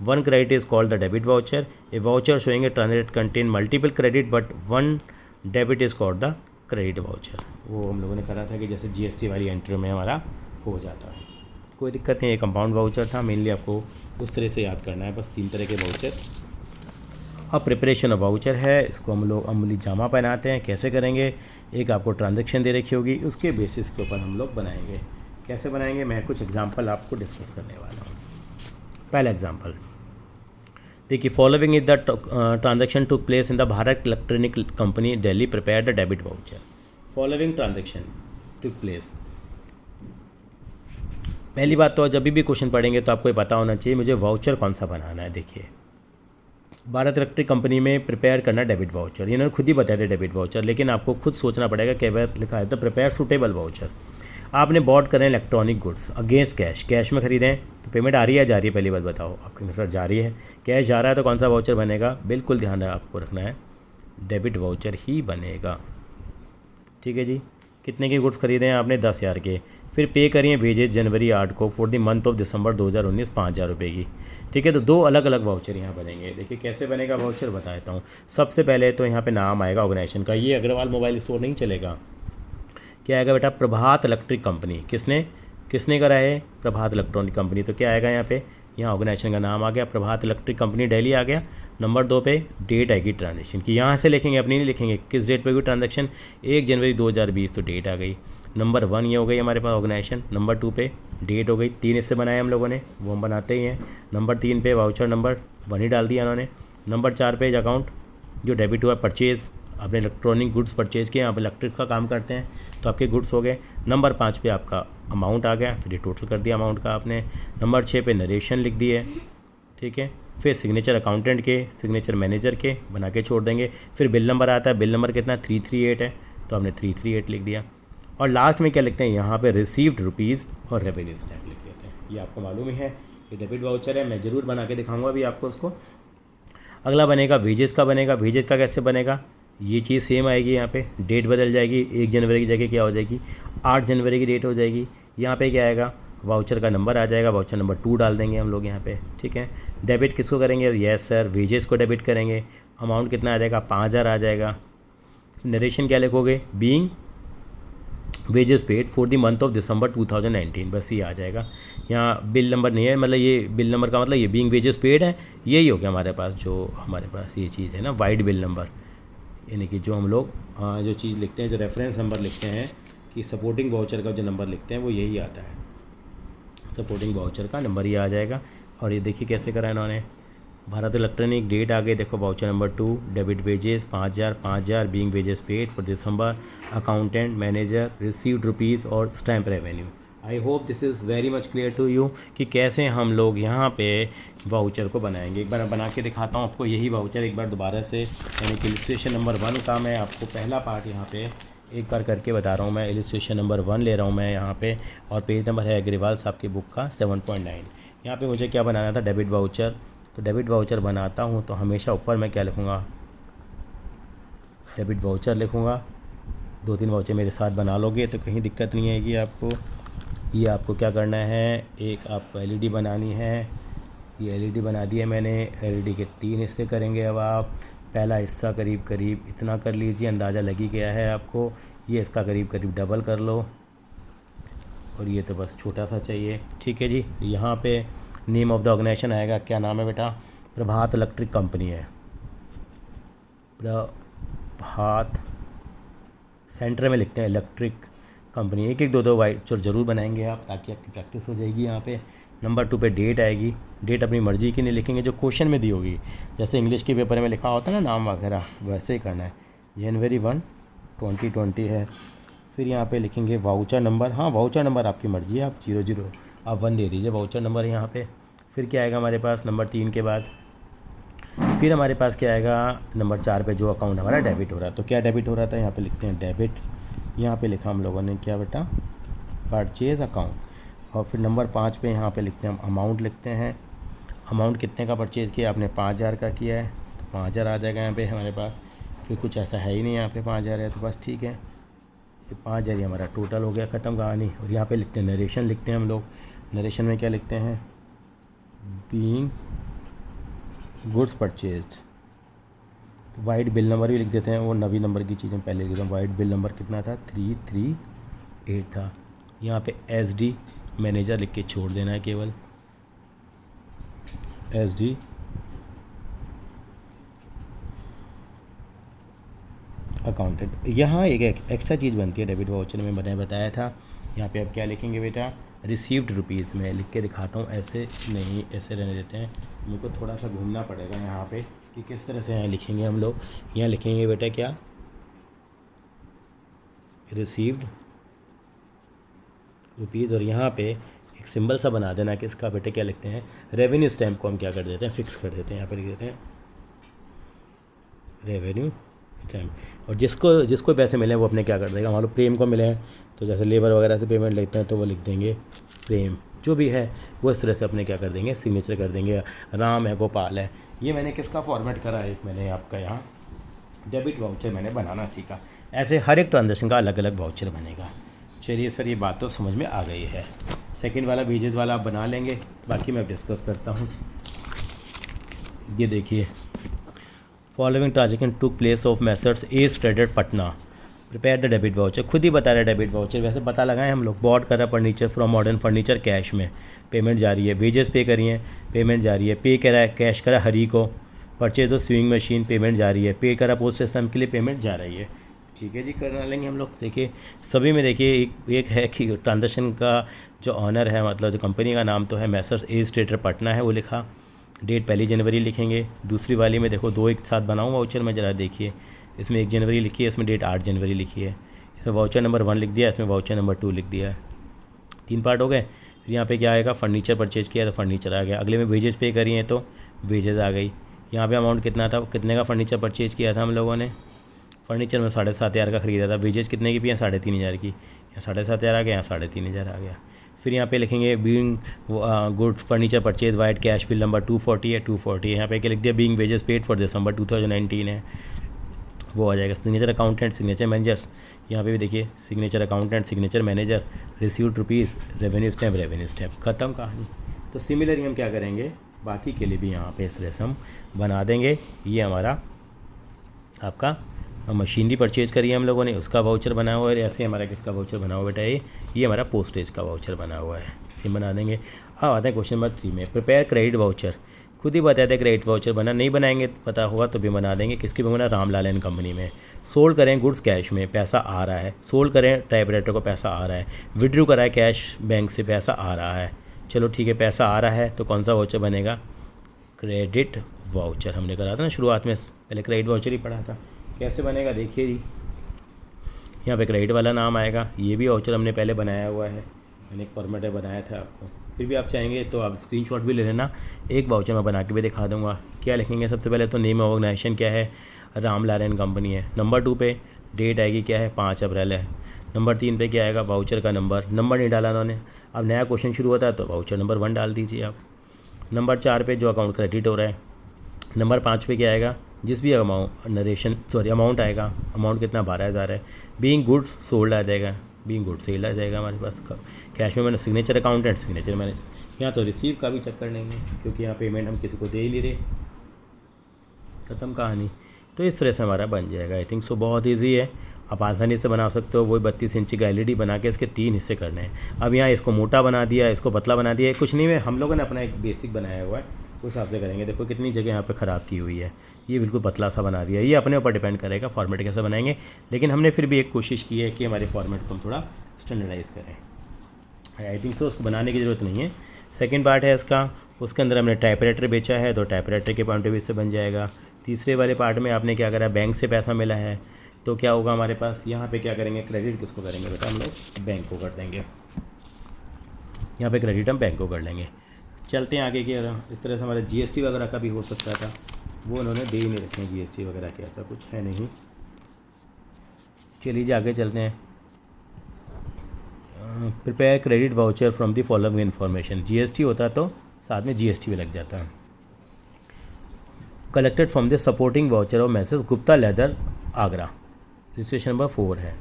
one credit is called the debit voucher. A voucher showing a transaction contain multiple credit but one debit is called the credit voucher. वो हम लोगों ने करा था कि जैसे GST वाली entry में हमारा हो जाता है, कोई दिक्कत नहीं है। कंपाउंड वाउचर था, मेनली आपको उस तरह से याद करना है, बस 3 तरह के वाउचर। अब प्रिपरेशन ऑफ वाउचर है, इसको हम लोग अमली जामा पहनाते हैं। कैसे करेंगे, एक आपको ट्रांजैक्शन दे रखी होगी, उसके बेसिस के ऊपर हम लोग बनाएंगे। कैसे बनाएंगे, मैं कुछ एग्जांपल आपको डिस्कस करने वाला हूँ। पहला एग्जांपल, देखिए, following is the transaction took place in the Bharat electronic company Delhi prepare the debit voucher. Following transaction took place, पहली बात तो जब भी क्वेश्चन पढ़ेंगे तो आपको ये पता होना चाहिए मुझे वाउचर कौन सा बनाना है। देखिए, भारत इलेक्ट्रिक कंपनी में प्रिपेयर करना डेबिट वाउचर, इन्होंने खुद ही बताया था डेबिट वाउचर, लेकिन आपको खुद सोचना पड़ेगा कई बार लिखा है तो प्रिपेयर सूटेबल वाउचर। आपने बॉट करें electronic goods against cash, cash में खरीदें तो पेमेंट आ रही है जा रही है, पहली बात बताओ आपके साथ जा रही है, कैश जा रहा है तो कौन सा वाउचर बनेगा, बिल्कुल ध्यान आपको रखना है डेबिट वाउचर ही बनेगा। ठीक है जी, कितने के गुड्स खरीदे हैं आपने 10,000 के, फिर पे करिए भेजे जनवरी 8 को for the month of December 2019 5,000 रुपये की। ठीक है, तो दो अलग अलग वाउचर यहाँ बनेंगे। देखिए कैसे बनेगा वाउचर बता देता हूँ। सबसे पहले तो यहाँ पे नाम आएगा ऑर्गेनाइजेशन का, ये अग्रवाल मोबाइल स्टोर नहीं चलेगा, क्या आएगा बेटा, प्रभात इलेक्ट्रिक कंपनी। किसने करा है, प्रभात इलेक्ट्रॉनिक कंपनी। तो क्या आएगा यहाँ पे, यहाँ ऑर्गेनाइजेशन का नाम आ गया प्रभात इलेक्ट्रिक कंपनी दिल्ली आ गया। नंबर 2 पे डेट आएगी ट्रांजेक्शन की, यहाँ से लिखेंगे अपनी नहीं लिखेंगे, किस डेट पे हुई ट्रांजेक्शन 1 जनवरी 2020, तो डेट आ गई। नंबर 1 ये हो गई हमारे पास ऑर्गेनाइजेशन। नंबर 2 पे डेट हो गई, 3 इससे बनाए हम लोगों ने, वो हम बनाते ही हैं। नंबर 3 पे वाउचर नंबर 1 ही डाल दिया उन्होंने। नंबर 4 पे अकाउंट जो डेबिट हुआ, परचेज़ आपने इलेक्ट्रॉनिक गुड्स परचेज़ किए, आप इलेक्ट्रिक का काम करते हैं तो आपके गुड्स हो गए। नंबर 5 पे आपका अमाउंट आ गया, फिर ये टोटल कर दिया अमाउंट का आपने। नंबर 6 पे नरेशन लिख दिए, ठीक है, फिर सिग्नेचर अकाउंटेंट के, सिग्नेचर मैनेजर के बना के छोड़ देंगे। फिर बिल नंबर आता है, बिल नंबर कितना 338 है तो हमने 338 लिख दिया। और लास्ट में क्या लिखते हैं यहाँ पे रिसीव्ड रुपीज़ और रेवेन्यू स्टैम्प लिख देते हैं। ये आपको मालूम ही है ये डेबिट वाउचर है, मैं ज़रूर बना के दिखाऊंगा अभी आपको उसको। अगला बनेगा वेजेस का बनेगा। वेजेस का कैसे बनेगा, ये चीज़ सेम आएगी, यहाँ पे डेट बदल जाएगी, 1 जनवरी की जगह क्या हो जाएगी 8 जनवरी की डेट हो जाएगी। यहाँ पे क्या आएगा, वाउचर का नंबर आ जाएगा, वाउचर नंबर 2 डाल देंगे हम लोग यहाँ पे। ठीक है, डेबिट किसको करेंगे, यस सर वेजेस को डेबिट करेंगे। अमाउंट कितना आ जाएगा 5,000 आ जाएगा। नरेशन क्या लिखोगे, being wages paid for the month of December 2019, बस ये आ जाएगा। यहाँ बिल नंबर नहीं है, मतलब ये बिल नंबर का मतलब ये बीइंग वेजेस पेड है, यही हो गया हमारे पास, जो हमारे पास ये चीज़ है ना वाइड बिल नंबर, यानी कि जो हम लोग जो चीज़ लिखते हैं, जो रेफरेंस नंबर लिखते हैं कि सपोर्टिंग वाउचर का जो नंबर लिखते हैं वो यही आता है, सपोर्टिंग वाउचर का नंबर ये आ जाएगा। और ये देखिए कैसे करा इन्होंने, भारत इलेक्ट्रॉनिक डेट आ गई, देखो voucher number 2, debit wages 5,000 being wages paid for December, accountant manager, received rupees और stamp revenue. I hope this is very much clear to you कि कैसे हम लोग यहाँ पे वाउचर को बनाएंगे। एक बार बना के दिखाता हूँ आपको यही वाउचर एक बार दोबारा से, यानी कि इलस्ट्रेशन नंबर 1 का मैं आपको पहला पार्ट यहाँ पे एक बार करके बता रहा हूँ। मैं इलस्ट्रेशन नंबर 1 ले रहा हूँ मैं यहाँ पे, और पेज नंबर है अग्रवाल साहब की बुक का 7.9। यहाँ पे मुझे क्या बनाना था, डेबिट वाउचर। तो डेबिट वाउचर बनाता हूँ तो हमेशा ऊपर मैं क्या लिखूँगा, डेबिट वाउचर लिखूँगा। 2-3 वाउचर मेरे साथ बना लोगे तो कहीं दिक्कत नहीं आएगी आपको। ये आपको क्या करना है, एक आपको एलईडी बनानी है, ये एलईडी बना दी है मैंने। एलईडी के 3 हिस्से करेंगे अब आप। पहला हिस्सा करीब करीब इतना कर लीजिए, अंदाज़ा लग ही गया है आपको। ये इसका करीब करीब डबल कर लो, और ये तो बस छोटा सा चाहिए। ठीक है जी, यहाँ पे नेम ऑफ द ऑर्गेनाइजेशन आएगा, क्या नाम है बेटा, प्रभात इलेक्ट्रिक कंपनी है, प्रभात, सेंटर में लिखते हैं इलेक्ट्रिक कंपनी। 1-1 2-2 वाउचर जरूर बनाएंगे आप, ताकि आपकी प्रैक्टिस हो जाएगी यहाँ पे। नंबर 2 पे डेट आएगी, डेट अपनी मर्ज़ी की नहीं लिखेंगे, जो क्वेश्चन में दी होगी, जैसे इंग्लिश के पेपर में लिखा होता है ना नाम वगैरह, वैसे ही करना है। जनवरी 1 2020 है। फिर यहाँ पे लिखेंगे वाउचर नंबर, हाँ वाउचर नंबर आपकी मर्ज़ी है, आप 00 आप 1 दे दीजिए वाउचर नंबर यहाँ पे। फिर क्या आएगा हमारे पास नंबर 3 के बाद, फिर हमारे पास क्या आएगा नंबर 4 पे, जो अकाउंट हमारा डेबिट हो रहा है। तो क्या डेबिट हो रहा था, यहाँ पे लिखते हैं डेबिट। यहाँ पे लिखा हम लोगों ने क्या बेटा, परचेज़ अकाउंट। और फिर नंबर 5 पे यहाँ पे लिखते हैं हम अमाउंट लिखते हैं। अमाउंट कितने का परचेज़ किया आपने, 5,000 का किया है तो 5,000 आ जाएगा यहाँ पे हमारे पास। फिर कुछ ऐसा है ही नहीं यहाँ पे, 5,000 है तो बस ठीक है, ये 5,000 ही हमारा टोटल हो गया, ख़त्म कहानी। और यहाँ पे लिखते हैं नरेशन लिखते हैं हम लोग। नरेशन में क्या लिखते हैं, बीइंग गुड्स परचेज्ड। तो वाइड बिल नंबर भी लिख देते हैं, वो नवी नंबर की चीज़ें पहले लिख देते हैं। वाइड बिल नंबर कितना था, 338 था। यहाँ पे एसडी मैनेजर लिख के छोड़ देना है, केवल एसडी अकाउंटेंट। यहाँ एक एक्स्ट्रा चीज़ बनती है डेबिट वाउचर में, मैंने बताया था। यहाँ पे अब क्या लिखेंगे बेटा, रिसीव्ड रुपीज़ में लिख के दिखाता हूँ, ऐसे नहीं, ऐसे रहने देते हैं, मेरे को थोड़ा सा घूमना पड़ेगा यहाँ पे कि किस तरह से यहाँ लिखेंगे हम लोग। यहाँ लिखेंगे बेटा क्या, रिसीव्ड रुपीज़, और यहाँ पे एक सिंबल सा बना देना कि इसका बेटे क्या लिखते हैं, रेवेन्यू स्टैम्प को हम क्या कर देते हैं, फिक्स कर देते हैं, यहाँ पे लिख देते हैं रेवेन्यू स्टैम्प। और जिसको पैसे मिले वो अपने क्या कर देगा, मान लो प्रेम को मिले हैं तो जैसे लेबर वगैरह से पेमेंट लेते हैं तो वो लिख देंगे प्रेम, जो भी है वो इस तरह से अपने क्या कर देंगे, सिग्नेचर कर देंगे। राम है, गोपाल है, ये मैंने किसका फॉर्मेट करा है, एक मैंने आपका यहाँ डेबिट वाउचर मैंने बनाना सीखा। ऐसे हर एक ट्रांजेक्शन का अलग अलग वाउचर बनेगा। चलिए सर, ये बात तो समझ में आ गई है। सेकंड वाला बीजेस वाला आप बना लेंगे, बाकी मैं डिस्कस करता हूँ। ये देखिए, following transaction took place of messrs as traded Patna, prepare the debit voucher. खुद ही बता रहा है डेबिट वाउचर, वैसे पता लगाएं हम लोग। बॉट करा furniture from modern furniture cash में, पेमेंट जा रही है। वेजेस पे करी है, पेमेंट जा रही है। पे करा है, कैश करा हरी को। Purchase of swing machine, payment जा रही है। पे करा पोस्ट सिस्टम के लिए, पेमेंट जा रही है। ठीक है जी, करना लेंगे हम लोग। देखिए सभी में देखिए एक है कि ट्रांजेक्शन का जो ऑनर है, मतलब जो कंपनी का नाम तो है मैसर्स एज ट्रेडर पटना है, वो लिखा। डेट 1 जनवरी लिखेंगे। दूसरी वाली में देखो 2 एक साथ बनाऊँ वाउचर में, ज़रा देखिए। इसमें 1 जनवरी लिखी है, इसमें डेट 8 जनवरी लिखी है। इसमें वाउचर नंबर 1 लिख दिया, इसमें वाउचर नंबर 2 लिख दिया है। 3 पार्ट हो गए। फिर यहाँ पे क्या आएगा, फर्नीचर परचेज किया तो फर्नीचर आ गया। अगले में वेजेस पे करी हैं तो वेजेस आ गई। यहाँ पे अमाउंट कितना था, कितने का फर्नीचर परचेज किया था हम लोगों ने, फर्नीचर में 7,500 का ख़रीदा था। वेजेस कितने की भी हैं, 3,500 की। यहाँ 7,500 आ गया, यहाँ 3,500 आ गया। फिर यहाँ पे लिखेंगे being good furniture purchase white cash bill number 240 है, 240 है। यहाँ पे क्या लिख दिया, बीइंग वेजेस पेड फॉर दिसंबर 2019 है, वो आ जाएगा। सिग्नेचर अकाउंटेंट, सिग्नेचर मैनेजर, यहाँ पे भी देखिए signature accountant, signature manager, received rupees, revenue stamp, revenue stamp, ख़त्म कहानी। तो सिमिलरली हम क्या करेंगे, बाकी के लिए भी यहाँ पे इस तरह से हम बना देंगे। ये हमारा आपका मशीनरी परचेज करी है हम लोगों ने, उसका वाउचर बना हुआ है। ऐसे हमारा किसका वाउचर बना हुआ बेटा, ये हमारा पोस्टेज का वाउचर बना हुआ है, सिम बना देंगे। हाँ, आते हैं क्वेश्चन नंबर 3 में। प्रिपेयर क्रेडिट वाउचर, खुद ही बताते हैं क्रेडिट वाउचर बना, नहीं बनाएंगे पता होगा तो भी बना देंगे। किसकी बना, रामलाल एंड कंपनी में। सोल्ड करें गुड्स कैश में, पैसा आ रहा है। सोल्ड करें टाइपराइटर को, पैसा आ रहा है। विड्रू कराए कैश बैंक से, पैसा आ रहा है। चलो ठीक है, पैसा आ रहा है तो कौन सा वाउचर बनेगा, क्रेडिट वाउचर। हमने करा था ना शुरुआत में, पहले क्रेडिट वाउचर ही पढ़ा था। कैसे बनेगा देखिए जी, यहाँ पे क्रेडिट वाला नाम आएगा। ये भी वाउचर हमने पहले बनाया हुआ है, मैंने एक फॉर्मेट बनाया था आपको। फिर भी आप चाहेंगे तो आप स्क्रीनशॉट भी ले लेना, एक वाउचर मैं बना के भी दिखा दूंगा। क्या लिखेंगे, सबसे पहले तो नेम ऑर्गेनाइजेशन क्या है, रामलाल एंड कंपनी है। नंबर 2 पे डेट आएगी क्या है, 5 अप्रैल है। नंबर 3 पे क्या आएगा, वाउचर का नंबर नहीं डाला उन्होंने। अब नया क्वेश्चन शुरू होता है तो वाउचर नंबर 1 डाल दीजिए आप। नंबर 4 पे जो अकाउंट क्रेडिट हो रहा है। नंबर 5 पे क्या आएगा, जिस भी अमाउंट आएगा, अमाउंट कितना 12,000 है। बीइंग गुड्स सोल्ड आ जाएगा, बीइंग गुड्स सेल आ जाएगा हमारे पास। कैश में मैंने सिग्नेचर अकाउंटेंट, सिग्नेचर मैनेजर। यहाँ तो रिसीव का भी चक्कर नहीं है क्योंकि यहाँ पेमेंट हम किसी को दे ही नहीं रहे, ख़त्म कहानी। तो इस तरह से हमारा बन जाएगा। आई थिंक सो बहुत ईजी है, आप आसानी से बना सकते हो। वही 32 इंची का LED बना के इसके 3 हिस्से करने हैं। अब यहाँ इसको मोटा बना दिया, इसको पतला बना दिया, कुछ नहीं है, हम लोगों ने अपना एक बेसिक बनाया हुआ है, उस हिसाब से करेंगे। देखो कितनी जगह यहाँ पे ख़राब की हुई है, ये बिल्कुल पतला सा बना दिया। ये अपने ऊपर डिपेंड करेगा फॉर्मेट कैसे बनाएंगे, लेकिन हमने फिर भी एक कोशिश की है कि हमारे फॉर्मेट को हम थोड़ा स्टैंडर्डाइज करें। आई थिंक सो उसको बनाने की ज़रूरत नहीं है। सेकेंड पार्ट है इसका, उसके अंदर हमने टाइपराइटर बेचा है तो टाइपराइटर के पॉइंट ऑफ व्यू से बन जाएगा। तीसरे वाले पार्ट में आपने क्या करा, बैंक से पैसा मिला है तो क्या होगा हमारे पास, यहाँ पे क्या करेंगे, क्रेडिट किसको करेंगे बेटा, हम लोग बैंक को कर देंगे। यहाँ पे क्रेडिट हम बैंक को कर लेंगे। चलते हैं आगे की। इस तरह से हमारा GST वगैरह का भी हो सकता था, वो उन्होंने दे ही नहीं रखे हैं GST वगैरह के, ऐसा कुछ है नहीं। चलिए आगे चलते हैं। Prepare credit voucher from the following information. GST होता तो साथ में GST भी लग जाता है। Collected from the supporting voucher of message Gupta leather Agra, registration number 4 है।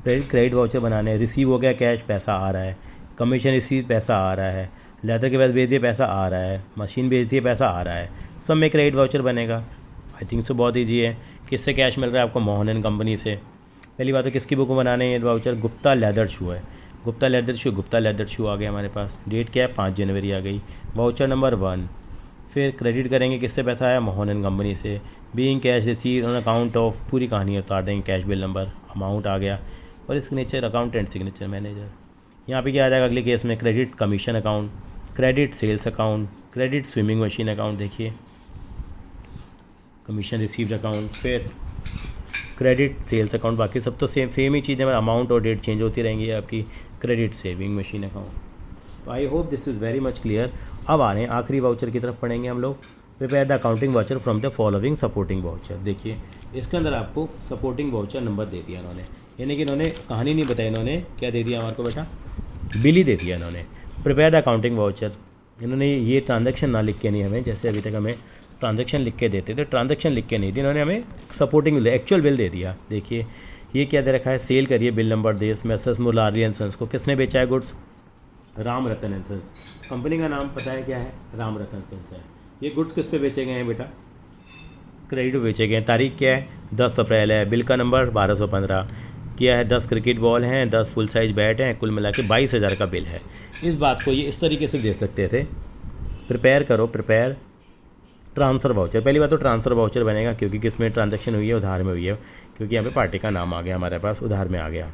क्रेडिट वाउचर बनाने, रिसीव हो गया कैश, पैसा आ रहा है। कमीशन रिसीव, पैसा आ रहा है। लेदर के पास भेज दिए, पैसा आ रहा है। मशीन भेज दिए, पैसा आ रहा है। सब में क्रेडिट वाउचर बनेगा। आई थिंक सो बहुत ईजी है। किससे कैश मिल रहा है आपको, मोहन एंड कंपनी से। पहली बात तो किसकी बुक बनाने हैं वाउचर, गुप्ता लेदर शू है। गुप्ता लेदर शू आ गया हमारे पास। डेट क्या है, 5 जनवरी आ गई। Voucher number 1। फिर क्रेडिट करेंगे, किससे पैसा आया, मोहन एंड कंपनी से। Being cash receive on account of, पूरी कहानी उतार देंगे, कैश बिल नंबर, अमाउंट आ गया। और सिग्नेचर अकाउंटेंट, सिग्नेचर मैनेजर। यहाँ पे क्या आ जाएगा अगले केस में, credit commission account, credit sales account, credit swimming machine account, देखिए कमीशन रिसीव्ड अकाउंट, फिर क्रेडिट सेल्स अकाउंट, बाकी सब तो सेम ही चीज़ें, अमाउंट और डेट चेंज होती रहेंगी आपकी, क्रेडिट सेविंग मशीन अकाउंट। तो I hope this is very much clear. अब आ रहे हैं आखिरी वाउचर की तरफ पढ़ेंगे हम लोग, prepare the accounting voucher from the following supporting voucher. देखिए इसके अंदर आपको सपोर्टिंग वाउचर नंबर दे दिया इन्होंने, यानी कि इन्होंने कहानी नहीं बताई, इन्होंने क्या दे दिया हमारे को बेटा, बिल ही दे दिया इन्होंने। प्रिपेयर द अकाउंटिंग वाउचर, इन्होंने ये ट्रांजैक्शन ना लिख के नहीं हमें, जैसे अभी तक हमें ट्रांजैक्शन लिख के देते थे, ट्रांजैक्शन लिख के नहीं दी इन्होंने, हमें सपोर्टिंग बिल, एक्चुअल बिल दे दिया। देखिए ये क्या दे रखा है, सेल करिए bill number this messrs Murari and sons को, किसने बेचा है goods, Ram Ratan and sons, company का नाम पता है क्या है, राम रतन सन्स है। ये गुड्स किस पे बेचे गए हैं बेटा, क्रेडिट पे बेचे गए हैं। तारीख क्या है, 10 अप्रैल है, बिल का नंबर 1215, किया है 10 क्रिकेट बॉल हैं, 10 फुल साइज बैट हैं, कुल मिला के 22,000 का बिल है। इस बात को ये इस तरीके से दे सकते थे, प्रिपेयर करो, प्रिपेयर ट्रांसफ़र वाउचर। पहली बात तो ट्रांसफ़र वाउचर बनेगा क्योंकि किसमें ट्रांजैक्शन हुई है, उधार में हुई है, क्योंकि यहाँ पे पार्टी का नाम आ गया हमारे पास, उधार में आ गया।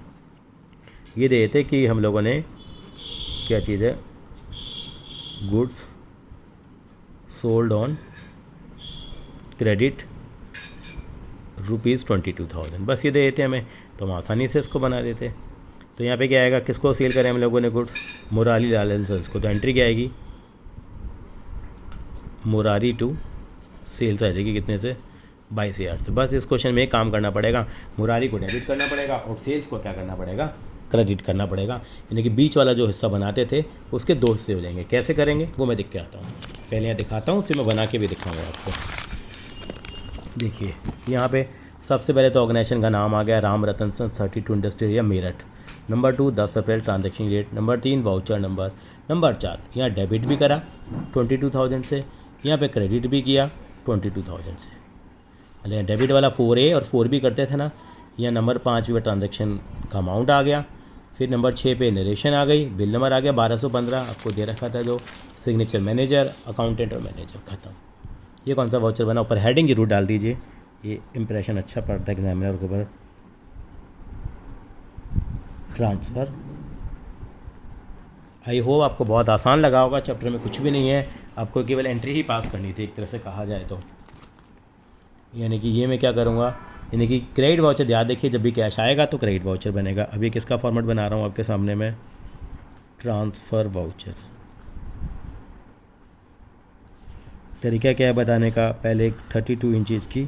ये देते कि हम लोगों ने क्या चीज़ है, गुड्स सोल्ड ऑन क्रेडिट ₹22,000, बस ये दे देते हमें, तो हम आसानी से इसको बना देते। तो यहाँ पे क्या आएगा, किसको सेल करें हम लोगों ने goods, Murari Lal and sons को, तो एंट्री क्या आएगी, मुरारी टू सेल्स आ जाएगी कितने से, 22,000 से। बस इस क्वेश्चन में एक काम करना पड़ेगा, मुरारी को डेबिट करना पड़ेगा और सेल्स को क्या करना पड़ेगा, क्रेडिट करना पड़ेगा, यानी कि बीच वाला जो हिस्सा बनाते थे उसके 2 हिस्से हो जाएंगे। कैसे करेंगे वो मैं दिख के आता हूँ, पहले यहाँ दिखाता हूँ, फिर मैं बना के भी दिखाऊँगा आपको। देखिए यहाँ पे सबसे पहले तो ऑर्गेनाइजेशन का नाम आ गया, Ram Ratan sons 32 industrial area Meerut. Number 2 10 April transaction date. Number 3 voucher number. Number 4 यहाँ डेबिट भी करा 22,000 से, यहाँ पे क्रेडिट भी किया 22,000 से, मतलब डेबिट वाला 4A और 4B करते थे ना। यहाँ नंबर 5 पे ट्रांजैक्शन का अमाउंट आ गया, फिर नंबर 6 पे नरेशन आ गई, बिल नंबर आ गया 1215, आपको दे रखा था जो सिग्नेचर मैनेजर, अकाउंटेंट और मैनेजर, ख़त्म। ये कौन सा वाउचर बना, ऊपर हेडिंग जरूर डाल दीजिए, ये इंप्रेशन अच्छा पड़ता है एग्जामिनर के ऊपर। ट्रांसफ़र, आई होप आपको बहुत आसान लगा होगा, चैप्टर में कुछ भी नहीं है, आपको केवल एंट्री ही पास करनी थी एक तरह से कहा जाए तो। यानी कि ये मैं क्या करूँगा, यानी कि क्रेडिट वाउचर याद देखिए, जब भी कैश आएगा तो क्रेडिट वाउचर बनेगा। अभी किसका फॉर्मेट बना रहा हूँ आपके सामने में, ट्रांसफ़र वाउचर। तरीका क्या है बताने का, पहले एक 32 इंचज़ की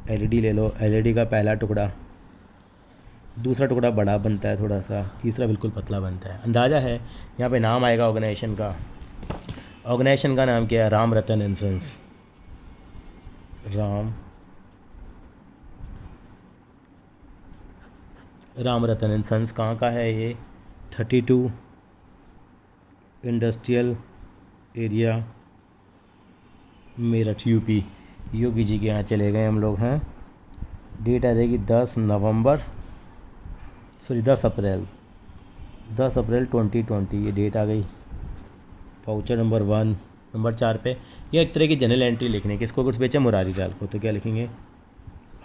LED ले लो, LED का पहला टुकड़ा, दूसरा टुकड़ा बड़ा बनता है थोड़ा सा, तीसरा बिल्कुल पतला बनता है। अंदाज़ा है यहाँ पे नाम आएगा ऑर्गेनाइजेशन का, ऑर्गेनाइजेशन का नाम क्या है, Ram Ratan and sons, Ram Ratan and sons कहाँ का है ये, 32 industrial area Meerut UP. Yogi ji के यहाँ चले गए हम लोग हैं। डेट आ जाएगी 10 अप्रैल 2020, ये डेट आ गई। वाउचर नंबर 1, नंबर 4 पे ये एक तरह की जनरल एंट्री लिखने की, इसको कुछ बेचा मुरारी लाल को, तो क्या लिखेंगे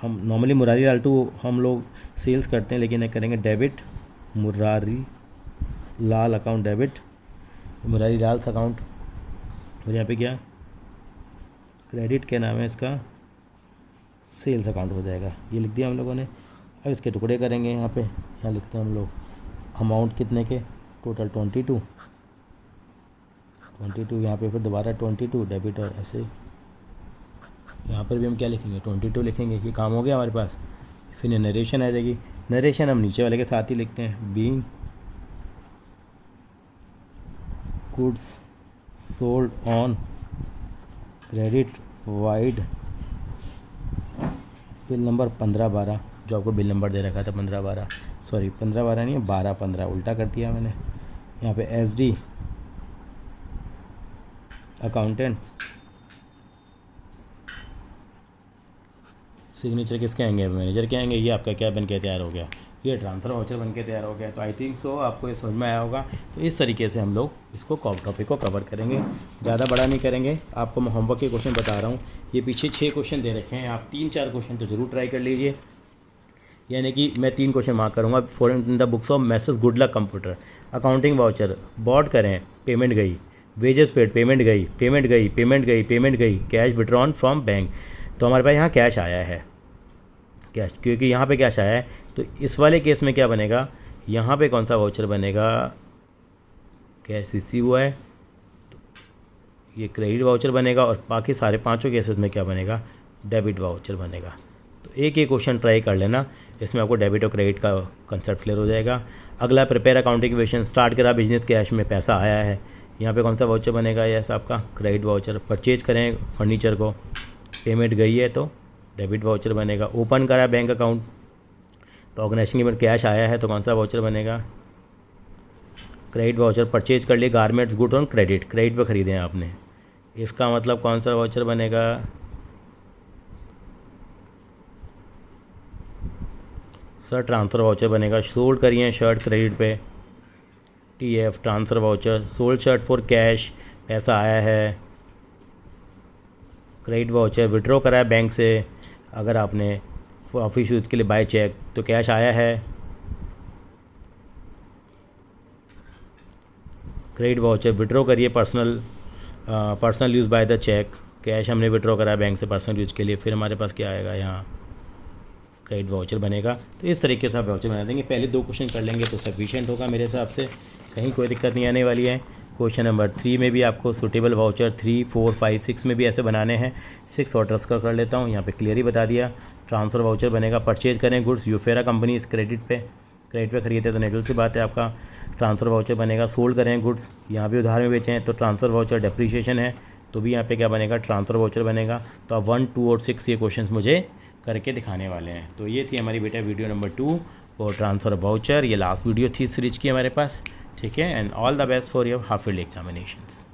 हम, नॉर्मली मुरारी लाल टू हम लोग सेल्स करते हैं, लेकिन करेंगे debit Murari Lal account, debit Murari Lal account, और यहाँ पे क्या क्रेडिट क्या नाम है इसका, सेल्स अकाउंट हो जाएगा। ये लिख दिया हम लोगों ने। अब इसके टुकड़े करेंगे, यहाँ पे यहाँ लिखते हैं हम लोग अमाउंट कितने के, टोटल 22, यहाँ पे फिर दोबारा 22 डेबिट, और ऐसे यहाँ पर भी हम क्या लिखेंगे 22 लिखेंगे। ये काम हो गया हमारे पास। फिर नरेशन आ जाएगी, नरेशन हम नीचे वाले के साथ ही लिखते हैं, being goods sold on credit wide bill number 1512, जो आपको बिल नंबर दे रखा था 1512, सॉरी 1512 नहीं है 1215, उल्टा कर दिया मैंने। यहाँ पे SD अकाउंटेंट, सिग्नेचर किसके आएंगे, मैनेजर के आएंगे। ये आपका क्या बन के तैयार हो गया, ये ट्रांसफ़र वाउचर बन के तैयार हो गया। तो आई थिंक सो आपको ये समझ में आया होगा। तो इस तरीके से हम लोग इसको टॉपिक को कवर करेंगे, ज़्यादा बड़ा नहीं करेंगे। आपको मैं होमवर्क के क्वेश्चन बता रहा हूँ, ये पीछे 6 क्वेश्चन दे रखे हैं, आप 3-4 क्वेश्चन तो ज़रूर ट्राई कर लीजिए। यानी कि मैं 3 क्वेश्चन मार्क करूँगा। For in the books of messrs good luck computer, accounting voucher, bought करें, पेमेंट गई, वेजेस पेड, पेमेंट गई, पेमेंट गई, पेमेंट गई, पेमेंट गई, कैश विड्रॉन फ्रॉम बैंक। तो हमारे पास यहाँ कैश आया है, कैश, क्योंकि यहाँ पे कैश आया है। तो इस वाले केस में क्या बनेगा, यहाँ पे कौन सा वाउचर बनेगा, कैश रिसीव हुआ है तो ये क्रेडिट वाउचर बनेगा, और बाकी सारे 5 केसेस में क्या बनेगा, डेबिट वाउचर बनेगा। तो एक क्वेश्चन ट्राई कर लेना, इसमें आपको डेबिट और क्रेडिट का कंसेप्ट क्लियर हो जाएगा। अगला प्रिपेयर अकाउंटिंग इक्वेशन, स्टार्ट करा बिजनेस, कैश में पैसा आया है, यहाँ पे कौन सा वाउचर बनेगा, यस आपका क्रेडिट वाउचर। परचेज करें फर्नीचर को, पेमेंट गई है तो डेबिट वाउचर बनेगा। ओपन करा बैंक अकाउंट, तो ऑर्गेनाइजेशन में कैश आया है तो कौन सा वाउचर बनेगा, क्रेडिट वाउचर। परचेज कर लिए garments good on credit, credit पे ख़रीदे हैं आपने, इसका मतलब कौन सा वाउचर बनेगा, सर ट्रांसफ़र वाउचर बनेगा। सोल्ड करिए शर्ट क्रेडिट पे, TF transfer voucher. Sold shirt for cash, पैसा आया है, क्रेडिट वाउचर। विड्रॉ करा है बैंक से अगर आपने ऑफिस यूज़ के लिए बाय चेक, तो कैश आया है, क्रेडिट वाउचर। विड्रॉ करिए personal use by the cheque, cash हमने विड्रॉ करा है बैंक से पर्सनल यूज़ के लिए, फिर हमारे पास क्या आएगा, यहाँ क्रेडिट वाउचर बनेगा। तो इस तरीके से आप वाउचर बना देंगे। पहले 2 क्वेश्चन कर लेंगे तो सफिशिएंट होगा मेरे हिसाब से, कहीं कोई दिक्कत नहीं आने वाली है। क्वेश्चन नंबर 3 में भी आपको सूटेबल वाउचर 3, 4, 5, 6 में भी ऐसे बनाने हैं। 6 ऑर्डर्स का कर लेता हूँ, यहाँ पे क्लियर ही बता दिया। ट्रांसफ़र वाउचर बनेगा, परचेज करें गुड्स, यूफेरा कंपनी इस क्रेडिट पे खरीदे तो नेचुरल सी बात है आपका ट्रांसफ़र वाउचर बनेगा। सोल्ड करें गुड्स, यहाँ भी उधार में बेचें हैं तो ट्रांसफ़र वाउचर। डेप्रीशिएशन है तो भी यहाँ पे क्या बनेगा, ट्रांसफ़र वाउचर बनेगा। तो अब 1, 2 और 6 ये क्वेश्चन मुझे करके दिखाने वाले हैं। तो ये थी हमारी बेटा video number 2 for transfer voucher. ये लास्ट वीडियो थी सीरीज की हमारे पास, ठीक है। And all the best for your half yearly examinations.